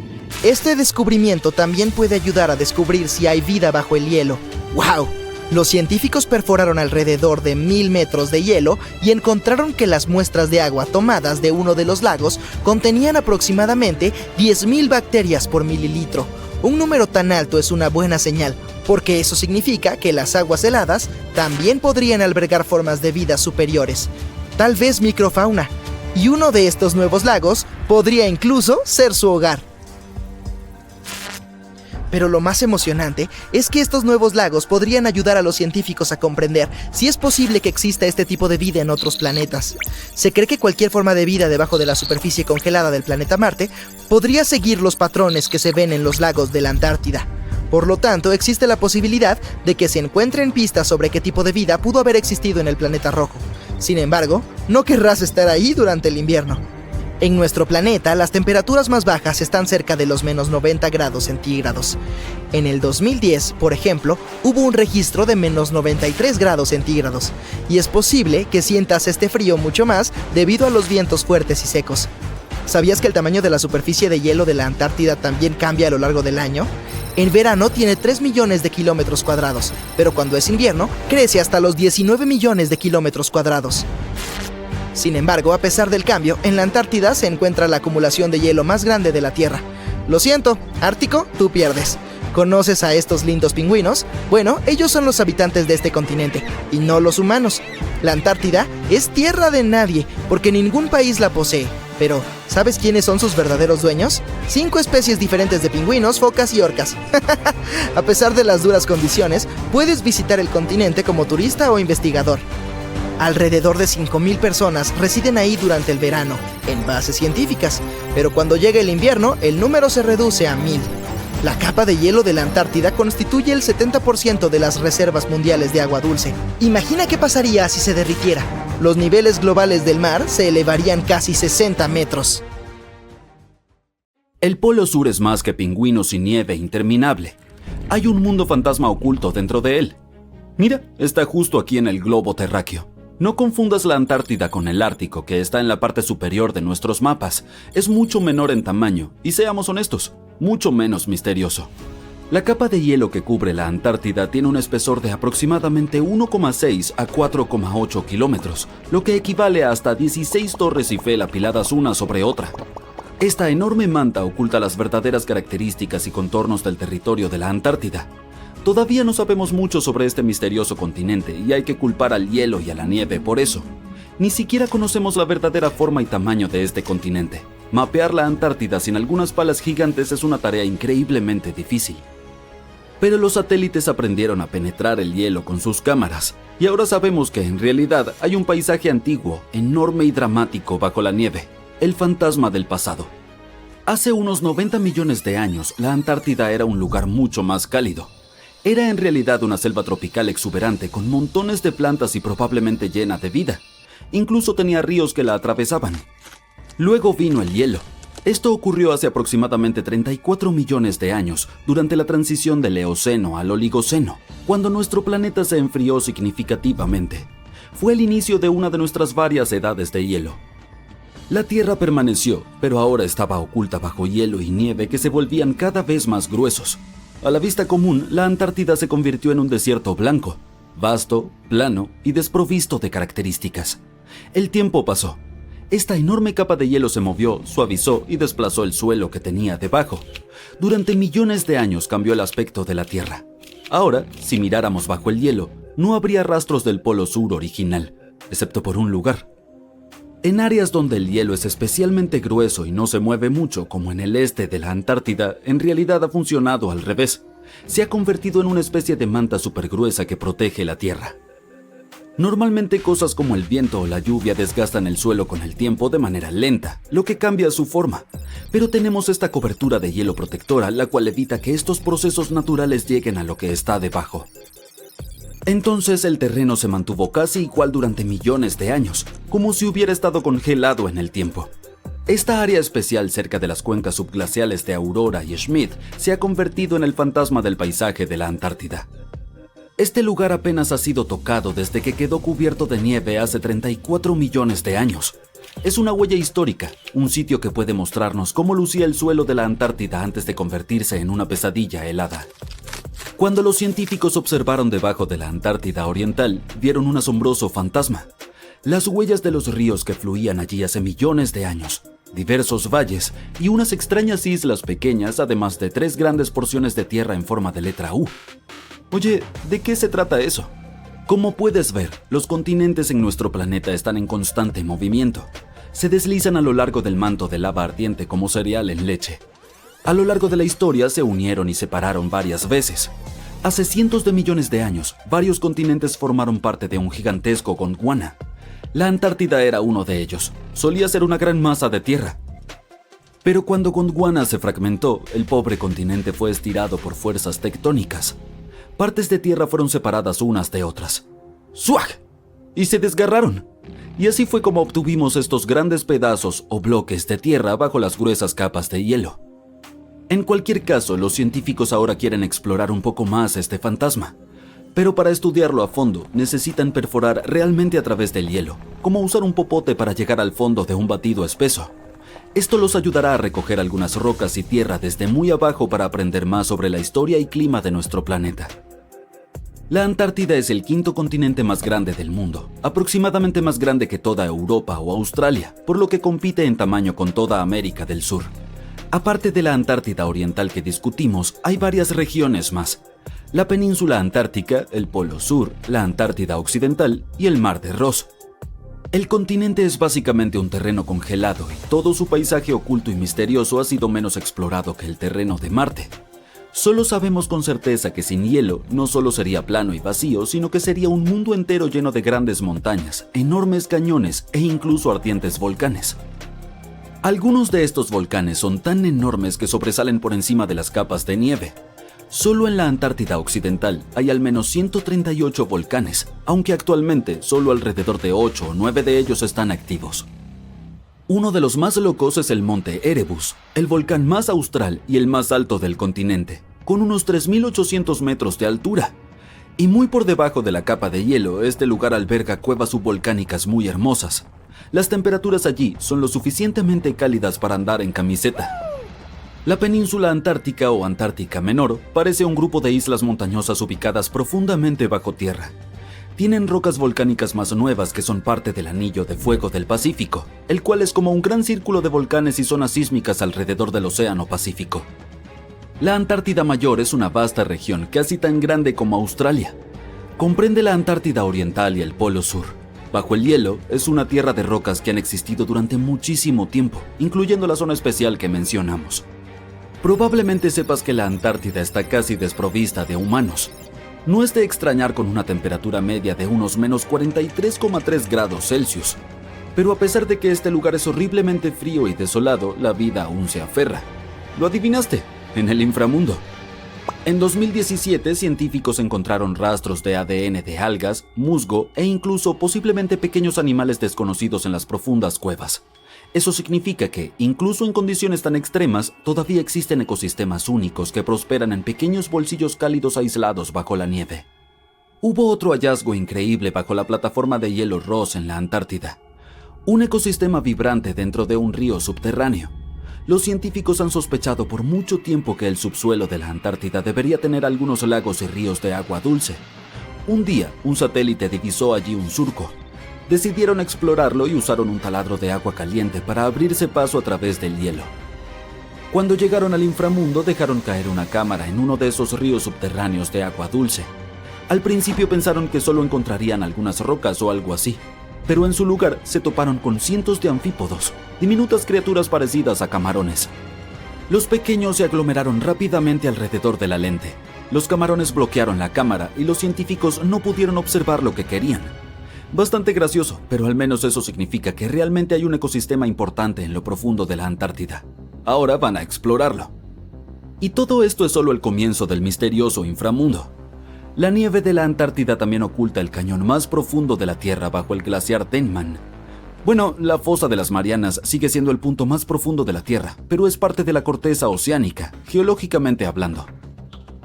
Este descubrimiento también puede ayudar a descubrir si hay vida bajo el hielo. ¡Wow! Los científicos perforaron alrededor de 1000 metros de hielo y encontraron que las muestras de agua tomadas de uno de los lagos contenían aproximadamente 10,000 bacterias por mililitro. Un número tan alto es una buena señal, porque eso significa que las aguas heladas también podrían albergar formas de vida superiores, tal vez microfauna, y uno de estos nuevos lagos podría incluso ser su hogar. Pero lo más emocionante es que estos nuevos lagos podrían ayudar a los científicos a comprender si es posible que exista este tipo de vida en otros planetas. Se cree que cualquier forma de vida debajo de la superficie congelada del planeta Marte podría seguir los patrones que se ven en los lagos de la Antártida. Por lo tanto, existe la posibilidad de que se encuentren pistas sobre qué tipo de vida pudo haber existido en el planeta rojo. Sin embargo, no querrás estar ahí durante el invierno. En nuestro planeta, las temperaturas más bajas están cerca de los menos 90 grados centígrados. En el 2010, por ejemplo, hubo un registro de menos 93 grados centígrados, y es posible que sientas este frío mucho más debido a los vientos fuertes y secos. ¿Sabías que el tamaño de la superficie de hielo de la Antártida también cambia a lo largo del año? En verano tiene 3 millones de kilómetros cuadrados, pero cuando es invierno, crece hasta los 19 millones de kilómetros cuadrados. Sin embargo, a pesar del cambio, en la Antártida se encuentra la acumulación de hielo más grande de la Tierra. Lo siento, Ártico, tú pierdes. ¿Conoces a estos lindos pingüinos? Bueno, ellos son los habitantes de este continente, y no los humanos. La Antártida es tierra de nadie, porque ningún país la posee. Pero, ¿sabes quiénes son sus verdaderos dueños? 5 especies diferentes de pingüinos, focas y orcas. A pesar de las duras condiciones, puedes visitar el continente como turista o investigador. Alrededor de 5,000 personas residen ahí durante el verano, en bases científicas, pero cuando llega el invierno, el número se reduce a 1,000. La capa de hielo de la Antártida constituye el 70% de las reservas mundiales de agua dulce. Imagina qué pasaría si se derritiera. Los niveles globales del mar se elevarían casi 60 metros. El Polo Sur es más que pingüinos y nieve interminable. Hay un mundo fantasma oculto dentro de él. Mira, está justo aquí en el globo terráqueo. No confundas la Antártida con el Ártico, que está en la parte superior de nuestros mapas. Es mucho menor en tamaño y, seamos honestos, mucho menos misterioso. La capa de hielo que cubre la Antártida tiene un espesor de aproximadamente 1,6 a 4,8 kilómetros, lo que equivale a hasta 16 torres Eiffel apiladas una sobre otra. Esta enorme manta oculta las verdaderas características y contornos del territorio de la Antártida. Todavía no sabemos mucho sobre este misterioso continente y hay que culpar al hielo y a la nieve por eso. Ni siquiera conocemos la verdadera forma y tamaño de este continente. Mapear la Antártida sin algunas palas gigantes es una tarea increíblemente difícil. Pero los satélites aprendieron a penetrar el hielo con sus cámaras, y ahora sabemos que en realidad hay un paisaje antiguo, enorme y dramático bajo la nieve, el fantasma del pasado. Hace unos 90 millones de años, la Antártida era un lugar mucho más cálido. Era en realidad una selva tropical exuberante con montones de plantas y probablemente llena de vida. Incluso tenía ríos que la atravesaban. Luego vino el hielo. Esto ocurrió hace aproximadamente 34 millones de años, durante la transición del Eoceno al Oligoceno, cuando nuestro planeta se enfrió significativamente. Fue el inicio de una de nuestras varias edades de hielo. La Tierra permaneció, pero ahora estaba oculta bajo hielo y nieve que se volvían cada vez más gruesos. A la vista común, la Antártida se convirtió en un desierto blanco, vasto, plano y desprovisto de características. El tiempo pasó. Esta enorme capa de hielo se movió, suavizó y desplazó el suelo que tenía debajo. Durante millones de años cambió el aspecto de la Tierra. Ahora, si miráramos bajo el hielo, no habría rastros del Polo Sur original, excepto por un lugar. En áreas donde el hielo es especialmente grueso y no se mueve mucho, como en el este de la Antártida, en realidad ha funcionado al revés. Se ha convertido en una especie de manta supergruesa que protege la Tierra. Normalmente cosas como el viento o la lluvia desgastan el suelo con el tiempo de manera lenta, lo que cambia su forma. Pero tenemos esta cobertura de hielo protectora, la cual evita que estos procesos naturales lleguen a lo que está debajo. Entonces el terreno se mantuvo casi igual durante millones de años, como si hubiera estado congelado en el tiempo. Esta área especial cerca de las cuencas subglaciales de Aurora y Schmidt se ha convertido en el fantasma del paisaje de la Antártida. Este lugar apenas ha sido tocado desde que quedó cubierto de nieve hace 34 millones de años. Es una huella histórica, un sitio que puede mostrarnos cómo lucía el suelo de la Antártida antes de convertirse en una pesadilla helada. Cuando los científicos observaron debajo de la Antártida Oriental, vieron un asombroso fantasma. Las huellas de los ríos que fluían allí hace millones de años, diversos valles y unas extrañas islas pequeñas, además de 3 grandes porciones de tierra en forma de letra U. Oye, ¿de qué se trata eso? Como puedes ver, los continentes en nuestro planeta están en constante movimiento. Se deslizan a lo largo del manto de lava ardiente como cereal en leche. A lo largo de la historia se unieron y separaron varias veces. Hace cientos de millones de años, varios continentes formaron parte de un gigantesco Gondwana. La Antártida era uno de ellos. Solía ser una gran masa de tierra. Pero cuando Gondwana se fragmentó, el pobre continente fue estirado por fuerzas tectónicas. Partes de tierra fueron separadas unas de otras. ¡Suaj! Y se desgarraron. Y así fue como obtuvimos estos grandes pedazos o bloques de tierra bajo las gruesas capas de hielo. En cualquier caso, los científicos ahora quieren explorar un poco más este fantasma. Pero para estudiarlo a fondo, necesitan perforar realmente a través del hielo, como usar un popote para llegar al fondo de un batido espeso. Esto los ayudará a recoger algunas rocas y tierra desde muy abajo para aprender más sobre la historia y clima de nuestro planeta. La Antártida es el 5º continente más grande del mundo, aproximadamente más grande que toda Europa o Australia, por lo que compite en tamaño con toda América del Sur. Aparte de la Antártida Oriental que discutimos, hay varias regiones más. La península antártica, el Polo Sur, la Antártida Occidental y el Mar de Ross. El continente es básicamente un terreno congelado y todo su paisaje oculto y misterioso ha sido menos explorado que el terreno de Marte. Solo sabemos con certeza que sin hielo no solo sería plano y vacío, sino que sería un mundo entero lleno de grandes montañas, enormes cañones e incluso ardientes volcanes. Algunos de estos volcanes son tan enormes que sobresalen por encima de las capas de nieve. Solo en la Antártida Occidental hay al menos 138 volcanes, aunque actualmente solo alrededor de 8 o 9 de ellos están activos. Uno de los más locos es el monte Erebus, el volcán más austral y el más alto del continente, con unos 3.800 metros de altura. Y muy por debajo de la capa de hielo, este lugar alberga cuevas subvolcánicas muy hermosas. Las temperaturas allí son lo suficientemente cálidas para andar en camiseta. La península antártica o Antártica Menor parece un grupo de islas montañosas ubicadas profundamente bajo tierra. Tienen rocas volcánicas más nuevas que son parte del anillo de fuego del Pacífico, el cual es como un gran círculo de volcanes y zonas sísmicas alrededor del Océano Pacífico. La Antártida Mayor es una vasta región casi tan grande como Australia. Comprende la Antártida Oriental y el Polo Sur. Bajo el hielo es una tierra de rocas que han existido durante muchísimo tiempo, incluyendo la zona especial que mencionamos. Probablemente sepas que la Antártida está casi desprovista de humanos. No es de extrañar con una temperatura media de unos menos 43,3 grados Celsius. Pero a pesar de que este lugar es horriblemente frío y desolado, la vida aún se aferra. ¿Lo adivinaste? En el inframundo. En 2017, científicos encontraron rastros de ADN de algas, musgo e incluso posiblemente pequeños animales desconocidos en las profundas cuevas. Eso significa que, incluso en condiciones tan extremas, todavía existen ecosistemas únicos que prosperan en pequeños bolsillos cálidos aislados bajo la nieve. Hubo otro hallazgo increíble bajo la plataforma de hielo Ross en la Antártida. Un ecosistema vibrante dentro de un río subterráneo. Los científicos han sospechado por mucho tiempo que el subsuelo de la Antártida debería tener algunos lagos y ríos de agua dulce. Un día, un satélite divisó allí un surco. Decidieron explorarlo y usaron un taladro de agua caliente para abrirse paso a través del hielo. Cuando llegaron al inframundo, dejaron caer una cámara en uno de esos ríos subterráneos de agua dulce. Al principio pensaron que solo encontrarían algunas rocas o algo así, pero en su lugar se toparon con cientos de anfípodos, diminutas criaturas parecidas a camarones. Los pequeños se aglomeraron rápidamente alrededor de la lente. Los camarones bloquearon la cámara y los científicos no pudieron observar lo que querían. Bastante gracioso, pero al menos eso significa que realmente hay un ecosistema importante en lo profundo de la Antártida. Ahora van a explorarlo. Y todo esto es solo el comienzo del misterioso inframundo. La nieve de la Antártida también oculta el cañón más profundo de la Tierra bajo el glaciar Tenman. Bueno, la fosa de las Marianas sigue siendo el punto más profundo de la Tierra, pero es parte de la corteza oceánica, geológicamente hablando.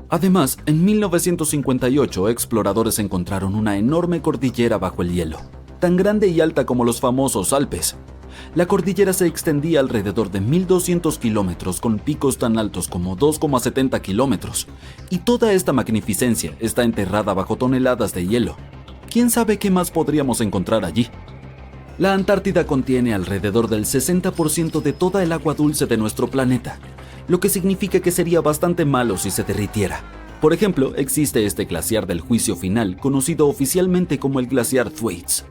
Además, en 1958, exploradores encontraron una enorme cordillera bajo el hielo, tan grande y alta como los famosos Alpes. La cordillera se extendía alrededor de 1.200 kilómetros con picos tan altos como 2,70 kilómetros, y toda esta magnificencia está enterrada bajo toneladas de hielo. ¿Quién sabe qué más podríamos encontrar allí? La Antártida contiene alrededor del 60% de toda el agua dulce de nuestro planeta, lo que significa que sería bastante malo si se derritiera. Por ejemplo, existe este glaciar del juicio final, conocido oficialmente como el glaciar Thwaites.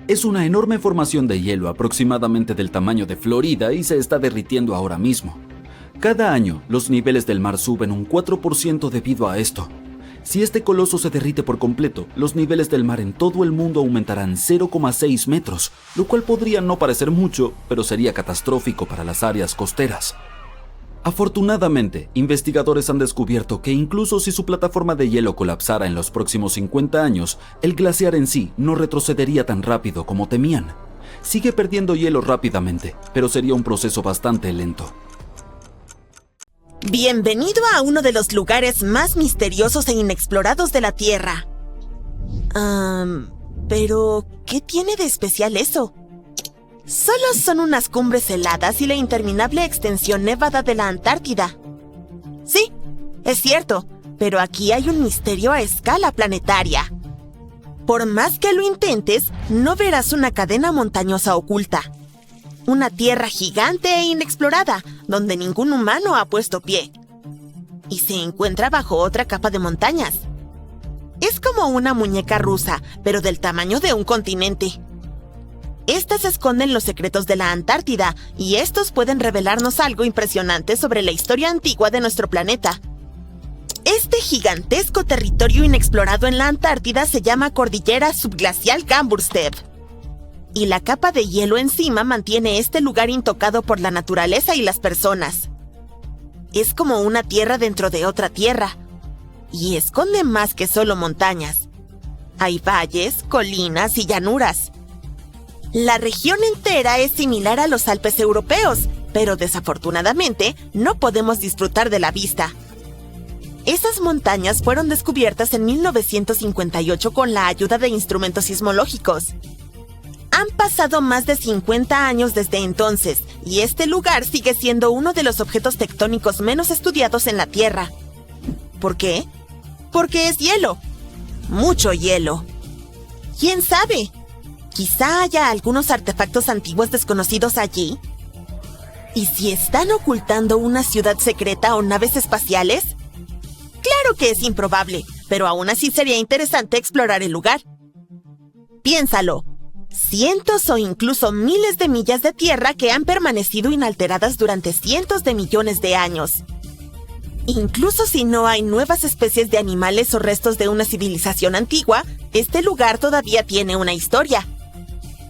Es una enorme formación de hielo aproximadamente del tamaño de Florida y se está derritiendo ahora mismo. Cada año, los niveles del mar suben un 4% debido a esto. Si este coloso se derrite por completo, los niveles del mar en todo el mundo aumentarán 0,6 metros, lo cual podría no parecer mucho, pero sería catastrófico para las áreas costeras. Afortunadamente, investigadores han descubierto que incluso si su plataforma de hielo colapsara en los próximos 50 años, el glaciar en sí no retrocedería tan rápido como temían. Sigue perdiendo hielo rápidamente, pero sería un proceso bastante lento. Bienvenido a uno de los lugares más misteriosos e inexplorados de la Tierra. Pero, ¿qué tiene de especial eso? Solo son unas cumbres heladas y la interminable extensión nevada de la Antártida. Sí, es cierto, pero aquí hay un misterio a escala planetaria. Por más que lo intentes, no verás una cadena montañosa oculta. Una tierra gigante e inexplorada, donde ningún humano ha puesto pie. Y se encuentra bajo otra capa de montañas. Es como una muñeca rusa, pero del tamaño de un continente. Estas esconden los secretos de la Antártida, y estos pueden revelarnos algo impresionante sobre la historia antigua de nuestro planeta. Este gigantesco territorio inexplorado en la Antártida se llama Cordillera Subglacial Gamburstev. Y la capa de hielo encima mantiene este lugar intocado por la naturaleza y las personas. Es como una tierra dentro de otra tierra, y esconde más que solo montañas. Hay valles, colinas y llanuras. La región entera es similar a los Alpes europeos, pero desafortunadamente no podemos disfrutar de la vista. Esas montañas fueron descubiertas en 1958 con la ayuda de instrumentos sismológicos. Han pasado más de 50 años desde entonces, y este lugar sigue siendo uno de los objetos tectónicos menos estudiados en la Tierra. ¿Por qué? Porque es hielo. Mucho hielo. ¿Quién sabe? Quizá haya algunos artefactos antiguos desconocidos allí. ¿Y si están ocultando una ciudad secreta o naves espaciales? Claro que es improbable, pero aún así sería interesante explorar el lugar. Piénsalo. Cientos o incluso miles de millas de tierra que han permanecido inalteradas durante cientos de millones de años. Incluso si no hay nuevas especies de animales o restos de una civilización antigua, este lugar todavía tiene una historia.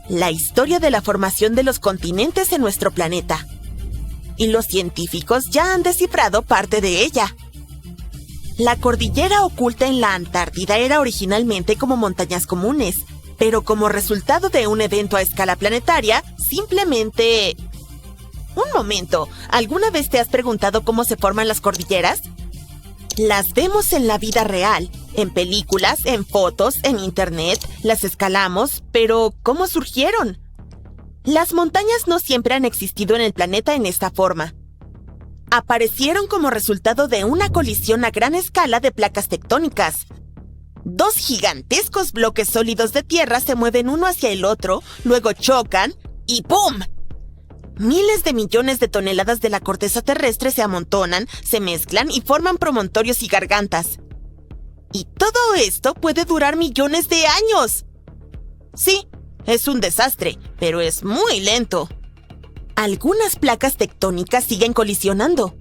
La historia de la formación de los continentes en nuestro planeta. Y los científicos ya han descifrado parte de ella. La cordillera oculta en la Antártida era originalmente como montañas comunes, pero como resultado de un evento a escala planetaria, simplemente... Un momento, ¿alguna vez te has preguntado cómo se forman las cordilleras? Las vemos en la vida real, en películas, en fotos, en internet, las escalamos, pero ¿cómo surgieron? Las montañas no siempre han existido en el planeta en esta forma. Aparecieron como resultado de una colisión a gran escala de placas tectónicas. Dos gigantescos bloques sólidos de tierra se mueven uno hacia el otro, luego chocan y ¡pum! Miles de millones de toneladas de la corteza terrestre se amontonan, se mezclan y forman promontorios y gargantas. Y todo esto puede durar millones de años. Sí, es un desastre, pero es muy lento. Algunas placas tectónicas siguen colisionando.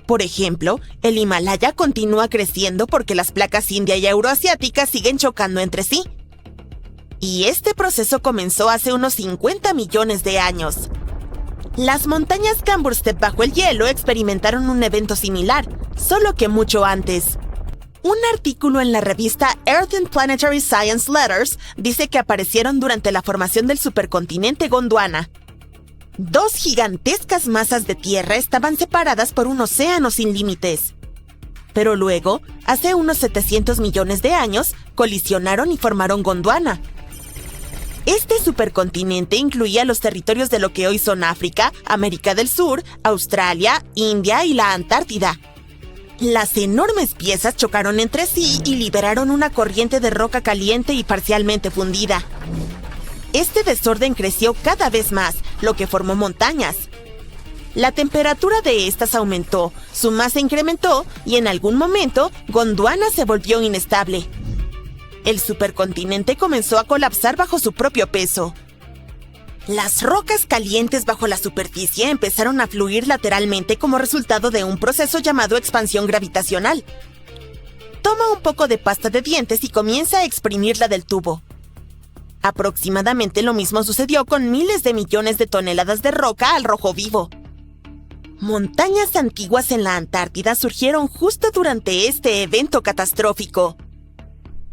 Por ejemplo, el Himalaya continúa creciendo porque las placas india y euroasiáticas siguen chocando entre sí. Y este proceso comenzó hace unos 50 millones de años. Las montañas Cambrustep bajo el hielo experimentaron un evento similar, solo que mucho antes. Un artículo en la revista Earth and Planetary Science Letters dice que aparecieron durante la formación del supercontinente Gondwana. Dos gigantescas masas de tierra estaban separadas por un océano sin límites. Pero luego, hace unos 700 millones de años, colisionaron y formaron Gondwana. Este supercontinente incluía los territorios de lo que hoy son África, América del Sur, Australia, India y la Antártida. Las enormes piezas chocaron entre sí y liberaron una corriente de roca caliente y parcialmente fundida. Este desorden creció cada vez más, lo que formó montañas. La temperatura de estas aumentó, su masa incrementó y en algún momento Gondwana se volvió inestable. El supercontinente comenzó a colapsar bajo su propio peso. Las rocas calientes bajo la superficie empezaron a fluir lateralmente como resultado de un proceso llamado expansión gravitacional. Toma un poco de pasta de dientes y comienza a exprimirla del tubo. Aproximadamente lo mismo sucedió con miles de millones de toneladas de roca al rojo vivo. Montañas antiguas en la Antártida surgieron justo durante este evento catastrófico.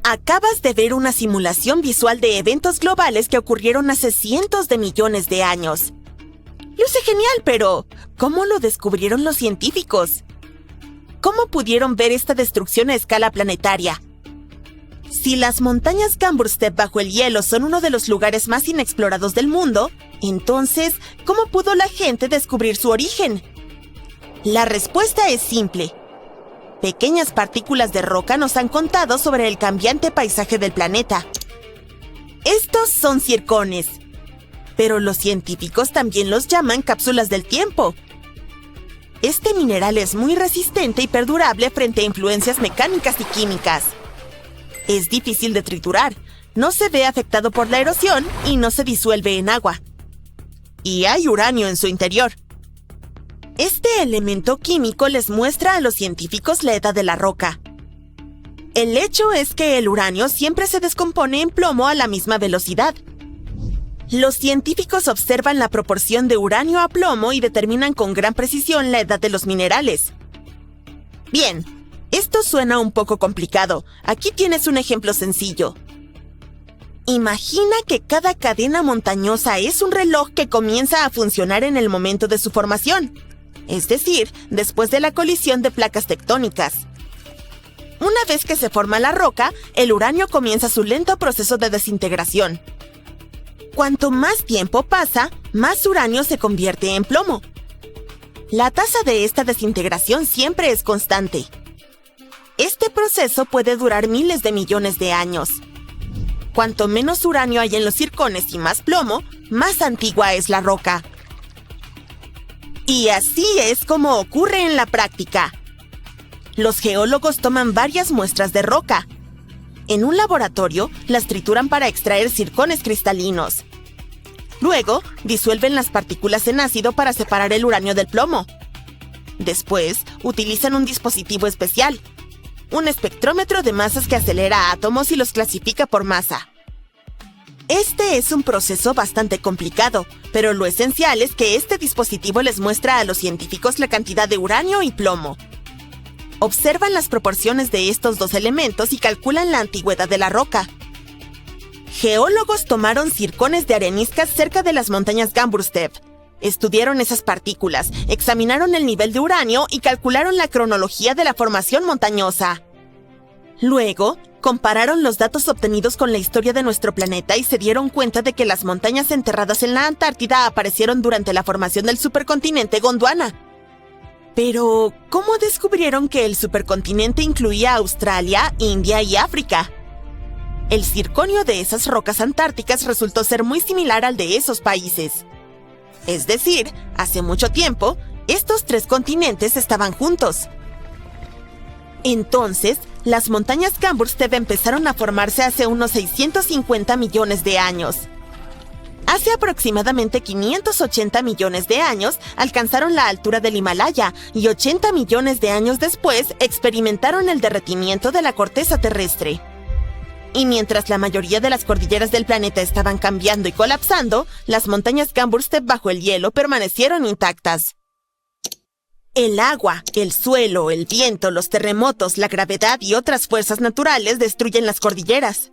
Acabas de ver una simulación visual de eventos globales que ocurrieron hace cientos de millones de años. Luce genial, pero ¿cómo lo descubrieron los científicos? ¿Cómo pudieron ver esta destrucción a escala planetaria? Si las montañas Cambrustep bajo el hielo son uno de los lugares más inexplorados del mundo, entonces, ¿cómo pudo la gente descubrir su origen? La respuesta es simple. Pequeñas partículas de roca nos han contado sobre el cambiante paisaje del planeta. Estos son circones, pero los científicos también los llaman cápsulas del tiempo. Este mineral es muy resistente y perdurable frente a influencias mecánicas y químicas. Es difícil de triturar, no se ve afectado por la erosión y no se disuelve en agua. Y hay uranio en su interior. Este elemento químico les muestra a los científicos la edad de la roca. El hecho es que el uranio siempre se descompone en plomo a la misma velocidad. Los científicos observan la proporción de uranio a plomo y determinan con gran precisión la edad de los minerales. Bien, esto suena un poco complicado. Aquí tienes un ejemplo sencillo. Imagina que cada cadena montañosa es un reloj que comienza a funcionar en el momento de su formación. Es decir, después de la colisión de placas tectónicas. Una vez que se forma la roca, el uranio comienza su lento proceso de desintegración. Cuanto más tiempo pasa, más uranio se convierte en plomo. La tasa de esta desintegración siempre es constante. Este proceso puede durar miles de millones de años. Cuanto menos uranio hay en los circones y más plomo, más antigua es la roca. Y así es como ocurre en la práctica. Los geólogos toman varias muestras de roca. En un laboratorio, las trituran para extraer circones cristalinos. Luego, disuelven las partículas en ácido para separar el uranio del plomo. Después, utilizan un dispositivo especial, un espectrómetro de masas que acelera átomos y los clasifica por masa. Este es un proceso bastante complicado, pero lo esencial es que este dispositivo les muestra a los científicos la cantidad de uranio y plomo. Observan las proporciones de estos dos elementos y calculan la antigüedad de la roca. Geólogos tomaron circones de areniscas cerca de las montañas Gamburstev. Estudiaron esas partículas, examinaron el nivel de uranio y calcularon la cronología de la formación montañosa. Luego, compararon los datos obtenidos con la historia de nuestro planeta y se dieron cuenta de que las montañas enterradas en la Antártida aparecieron durante la formación del supercontinente Gondwana. Pero, ¿cómo descubrieron que el supercontinente incluía Australia, India y África? El circonio de esas rocas antárticas resultó ser muy similar al de esos países. Es decir, hace mucho tiempo, estos tres continentes estaban juntos. Entonces, las montañas Gamburstev empezaron a formarse hace unos 650 millones de años. Hace aproximadamente 580 millones de años alcanzaron la altura del Himalaya y 80 millones de años después experimentaron el derretimiento de la corteza terrestre. Y mientras la mayoría de las cordilleras del planeta estaban cambiando y colapsando, las montañas Gamburstev bajo el hielo permanecieron intactas. El agua, el suelo, el viento, los terremotos, la gravedad y otras fuerzas naturales destruyen las cordilleras.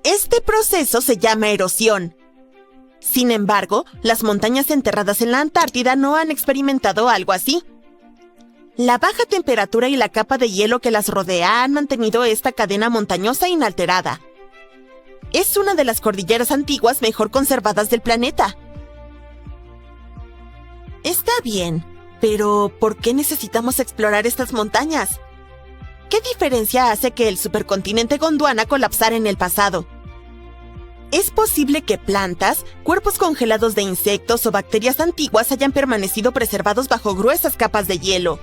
Este proceso se llama erosión. Sin embargo, las montañas enterradas en la Antártida no han experimentado algo así. La baja temperatura y la capa de hielo que las rodea han mantenido esta cadena montañosa inalterada. Es una de las cordilleras antiguas mejor conservadas del planeta. Está bien, pero ¿por qué necesitamos explorar estas montañas? ¿Qué diferencia hace que el supercontinente Gondwana colapsara en el pasado? Es posible que plantas, cuerpos congelados de insectos o bacterias antiguas hayan permanecido preservados bajo gruesas capas de hielo.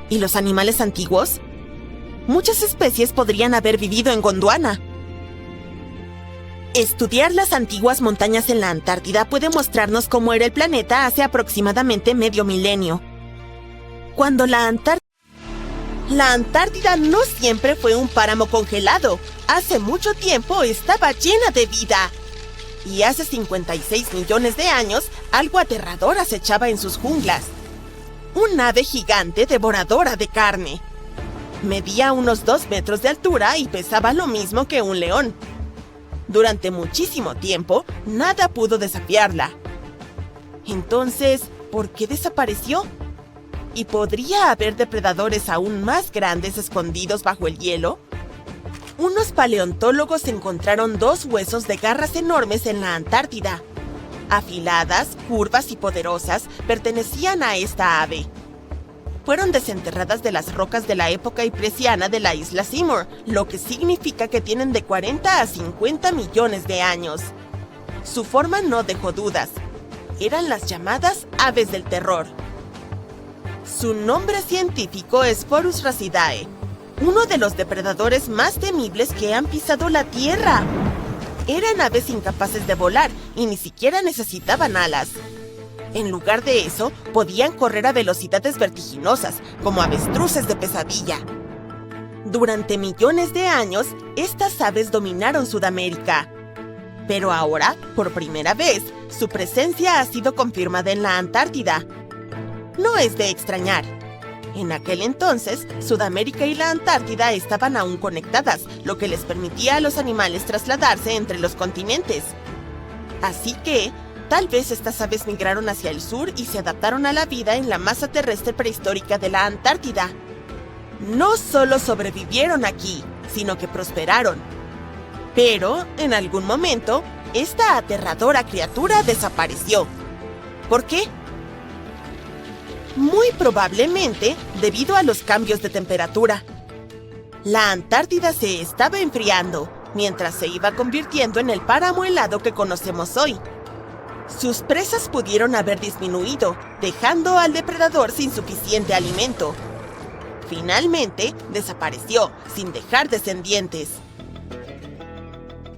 ¿Y los animales antiguos? Muchas especies podrían haber vivido en Gondwana. Estudiar las antiguas montañas en la Antártida puede mostrarnos cómo era el planeta hace aproximadamente medio milenio. Cuando la Antártida no siempre fue un páramo congelado. Hace mucho tiempo estaba llena de vida. Y hace 56 millones de años, algo aterrador acechaba en sus junglas. Un ave gigante devoradora de carne. Medía unos 2 metros de altura y pesaba lo mismo que un león. Durante muchísimo tiempo, nada pudo desafiarla. Entonces, ¿por qué desapareció? ¿Y podría haber depredadores aún más grandes escondidos bajo el hielo? Unos paleontólogos encontraron 2 huesos de garras enormes en la Antártida. Afiladas, curvas y poderosas, pertenecían a esta ave. Fueron desenterradas de las rocas de la época hipresiana de la isla Seymour, lo que significa que tienen de 40 a 50 millones de años. Su forma no dejó dudas. Eran las llamadas aves del terror. Su nombre científico es Phorus racidae, uno de los depredadores más temibles que han pisado la Tierra. Eran aves incapaces de volar y ni siquiera necesitaban alas. En lugar de eso, podían correr a velocidades vertiginosas, como avestruces de pesadilla. Durante millones de años, estas aves dominaron Sudamérica. Pero ahora, por primera vez, su presencia ha sido confirmada en la Antártida. No es de extrañar. En aquel entonces, Sudamérica y la Antártida estaban aún conectadas, lo que les permitía a los animales trasladarse entre los continentes. Así que, tal vez estas aves migraron hacia el sur y se adaptaron a la vida en la masa terrestre prehistórica de la Antártida. No solo sobrevivieron aquí, sino que prosperaron. Pero, en algún momento, esta aterradora criatura desapareció. ¿Por qué? Muy probablemente debido a los cambios de temperatura. La Antártida se estaba enfriando, mientras se iba convirtiendo en el páramo helado que conocemos hoy. Sus presas pudieron haber disminuido, dejando al depredador sin suficiente alimento. Finalmente, desapareció, sin dejar descendientes.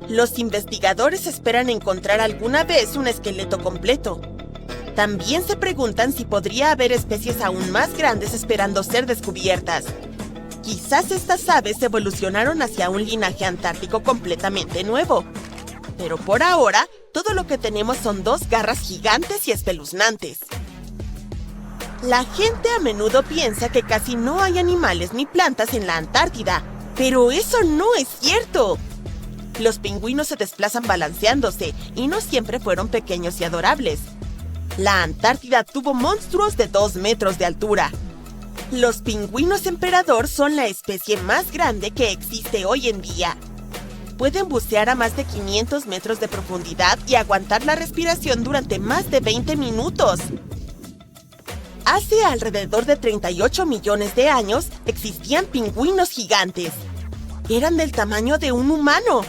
Los investigadores esperan encontrar alguna vez un esqueleto completo. También se preguntan si podría haber especies aún más grandes esperando ser descubiertas. Quizás estas aves evolucionaron hacia un linaje antártico completamente nuevo. Pero por ahora, todo lo que tenemos son 2 garras gigantes y espeluznantes. La gente a menudo piensa que casi no hay animales ni plantas en la Antártida, pero eso no es cierto. Los pingüinos se desplazan balanceándose y no siempre fueron pequeños y adorables. La Antártida tuvo monstruos de 2 metros de altura. Los pingüinos emperador son la especie más grande que existe hoy en día. Pueden bucear a más de 500 metros de profundidad y aguantar la respiración durante más de 20 minutos. Hace alrededor de 38 millones de años existían pingüinos gigantes. Eran del tamaño de un humano.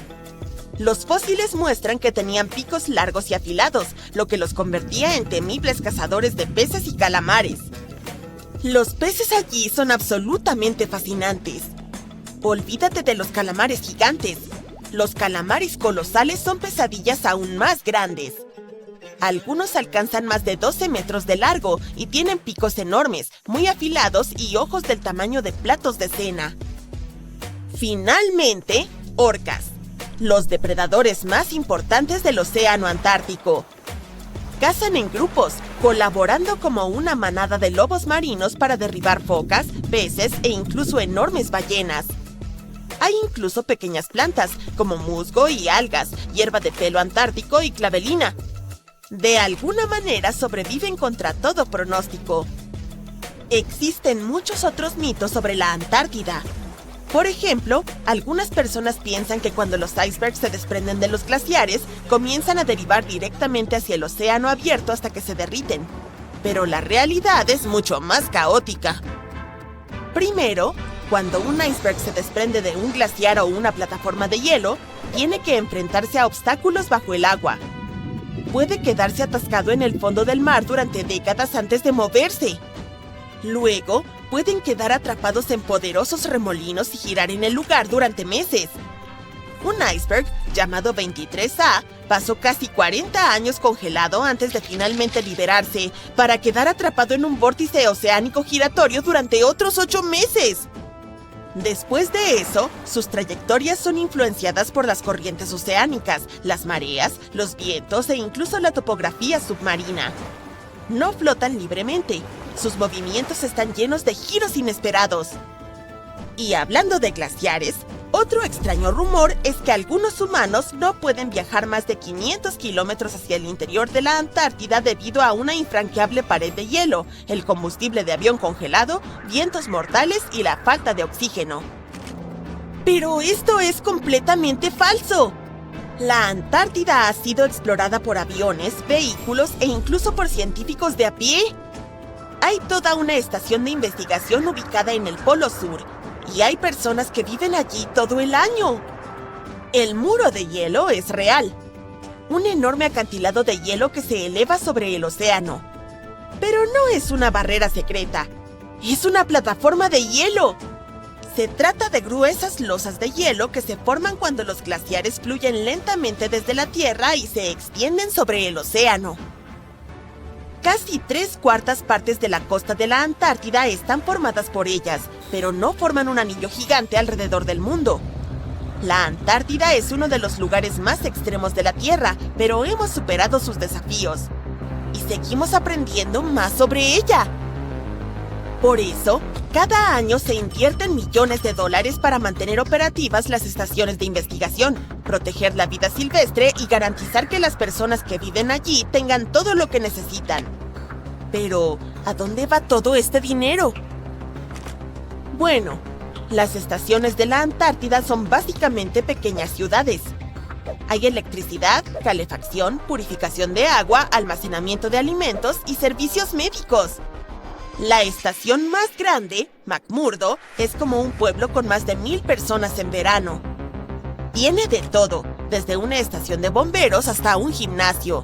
Los fósiles muestran que tenían picos largos y afilados, lo que los convertía en temibles cazadores de peces y calamares. Los peces allí son absolutamente fascinantes. Olvídate de los calamares gigantes. Los calamares colosales son pesadillas aún más grandes. Algunos alcanzan más de 12 metros de largo y tienen picos enormes, muy afilados y ojos del tamaño de platos de cena. Finalmente, orcas, los depredadores más importantes del océano Antártico. Cazan en grupos, colaborando como una manada de lobos marinos para derribar focas, peces e incluso enormes ballenas. Hay incluso pequeñas plantas, como musgo y algas, hierba de pelo antártico y clavelina. De alguna manera sobreviven contra todo pronóstico. Existen muchos otros mitos sobre la Antártida. Por ejemplo, algunas personas piensan que cuando los icebergs se desprenden de los glaciares, comienzan a derivar directamente hacia el océano abierto hasta que se derriten. Pero la realidad es mucho más caótica. Primero, cuando un iceberg se desprende de un glaciar o una plataforma de hielo, tiene que enfrentarse a obstáculos bajo el agua. Puede quedarse atascado en el fondo del mar durante décadas antes de moverse. Luego, pueden quedar atrapados en poderosos remolinos y girar en el lugar durante meses. Un iceberg, llamado 23A, pasó casi 40 años congelado antes de finalmente liberarse, para quedar atrapado en un vórtice oceánico giratorio durante otros 8 meses. Después de eso, sus trayectorias son influenciadas por las corrientes oceánicas, las mareas, los vientos e incluso la topografía submarina. No flotan libremente. Sus movimientos están llenos de giros inesperados. Y hablando de glaciares, otro extraño rumor es que algunos humanos no pueden viajar más de 500 kilómetros hacia el interior de la Antártida debido a una infranqueable pared de hielo, el combustible de avión congelado, vientos mortales y la falta de oxígeno. ¡Pero esto es completamente falso! La Antártida ha sido explorada por aviones, vehículos e incluso por científicos de a pie. Hay toda una estación de investigación ubicada en el Polo Sur, y hay personas que viven allí todo el año. El muro de hielo es real, un enorme acantilado de hielo que se eleva sobre el océano. Pero no es una barrera secreta, es una plataforma de hielo. Se trata de gruesas losas de hielo que se forman cuando los glaciares fluyen lentamente desde la Tierra y se extienden sobre el océano. Casi 3/4 partes de la costa de la Antártida están formadas por ellas, pero no forman un anillo gigante alrededor del mundo. La Antártida es uno de los lugares más extremos de la Tierra, pero hemos superado sus desafíos. Y seguimos aprendiendo más sobre ella. Por eso, cada año se invierten millones de dólares para mantener operativas las estaciones de investigación, proteger la vida silvestre y garantizar que las personas que viven allí tengan todo lo que necesitan. Pero, ¿a dónde va todo este dinero? Bueno, las estaciones de la Antártida son básicamente pequeñas ciudades. Hay electricidad, calefacción, purificación de agua, almacenamiento de alimentos y servicios médicos. La estación más grande, McMurdo, es como un pueblo con más de 1000 personas en verano. Tiene de todo, desde una estación de bomberos hasta un gimnasio.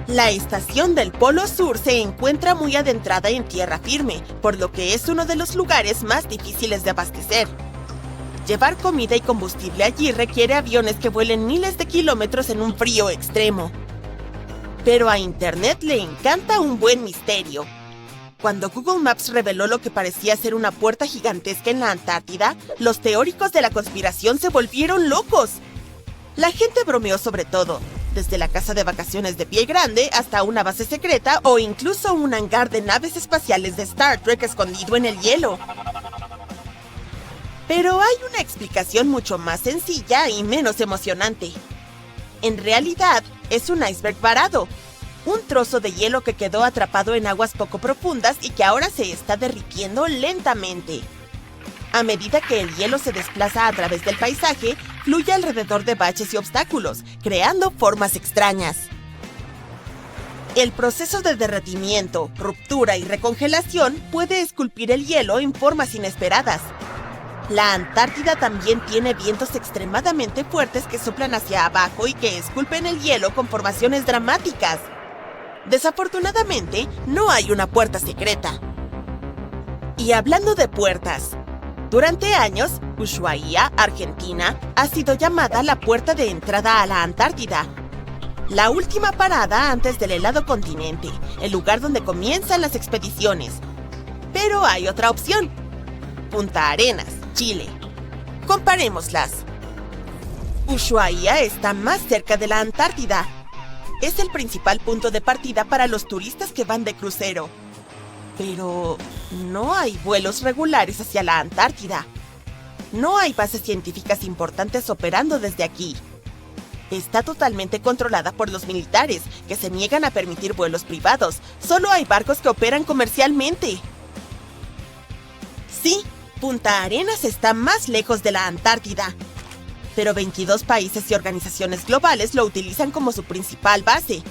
La estación del Polo Sur se encuentra muy adentrada en tierra firme, por lo que es uno de los lugares más difíciles de abastecer. Llevar comida y combustible allí requiere aviones que vuelen miles de kilómetros en un frío extremo. Pero a Internet le encanta un buen misterio. Cuando Google Maps reveló lo que parecía ser una puerta gigantesca en la Antártida, los teóricos de la conspiración se volvieron locos. La gente bromeó sobre todo, desde la casa de vacaciones de Pie Grande hasta una base secreta o incluso un hangar de naves espaciales de Star Trek escondido en el hielo. Pero hay una explicación mucho más sencilla y menos emocionante. En realidad, es un iceberg varado. Un trozo de hielo que quedó atrapado en aguas poco profundas y que ahora se está derritiendo lentamente. A medida que el hielo se desplaza a través del paisaje, fluye alrededor de baches y obstáculos, creando formas extrañas. El proceso de derretimiento, ruptura y recongelación puede esculpir el hielo en formas inesperadas. La Antártida también tiene vientos extremadamente fuertes que soplan hacia abajo y que esculpen el hielo con formaciones dramáticas. Desafortunadamente, no hay una puerta secreta. Y hablando de puertas, durante años, Ushuaia, Argentina, ha sido llamada la puerta de entrada a la Antártida. La última parada antes del helado continente, el lugar donde comienzan las expediciones. Pero hay otra opción: Punta Arenas, Chile. Comparémoslas. Ushuaia está más cerca de la Antártida. Es el principal punto de partida para los turistas que van de crucero. Pero no hay vuelos regulares hacia la Antártida. No hay bases científicas importantes operando desde aquí. Está totalmente controlada por los militares, que se niegan a permitir vuelos privados. Solo hay barcos que operan comercialmente. Sí, Punta Arenas está más lejos de la Antártida. Pero 22 países y organizaciones globales lo utilizan como su principal base.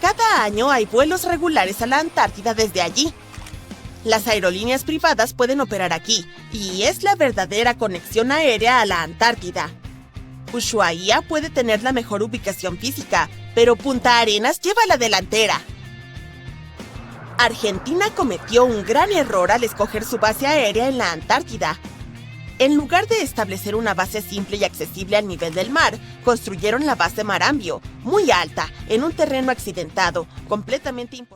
Cada año hay vuelos regulares a la Antártida desde allí. Las aerolíneas privadas pueden operar aquí, y es la verdadera conexión aérea a la Antártida. Ushuaia puede tener la mejor ubicación física, pero Punta Arenas lleva la delantera. Argentina cometió un gran error al escoger su base aérea en la Antártida. En lugar de establecer una base simple y accesible al nivel del mar, construyeron la base Marambio, muy alta, en un terreno accidentado, completamente imposible.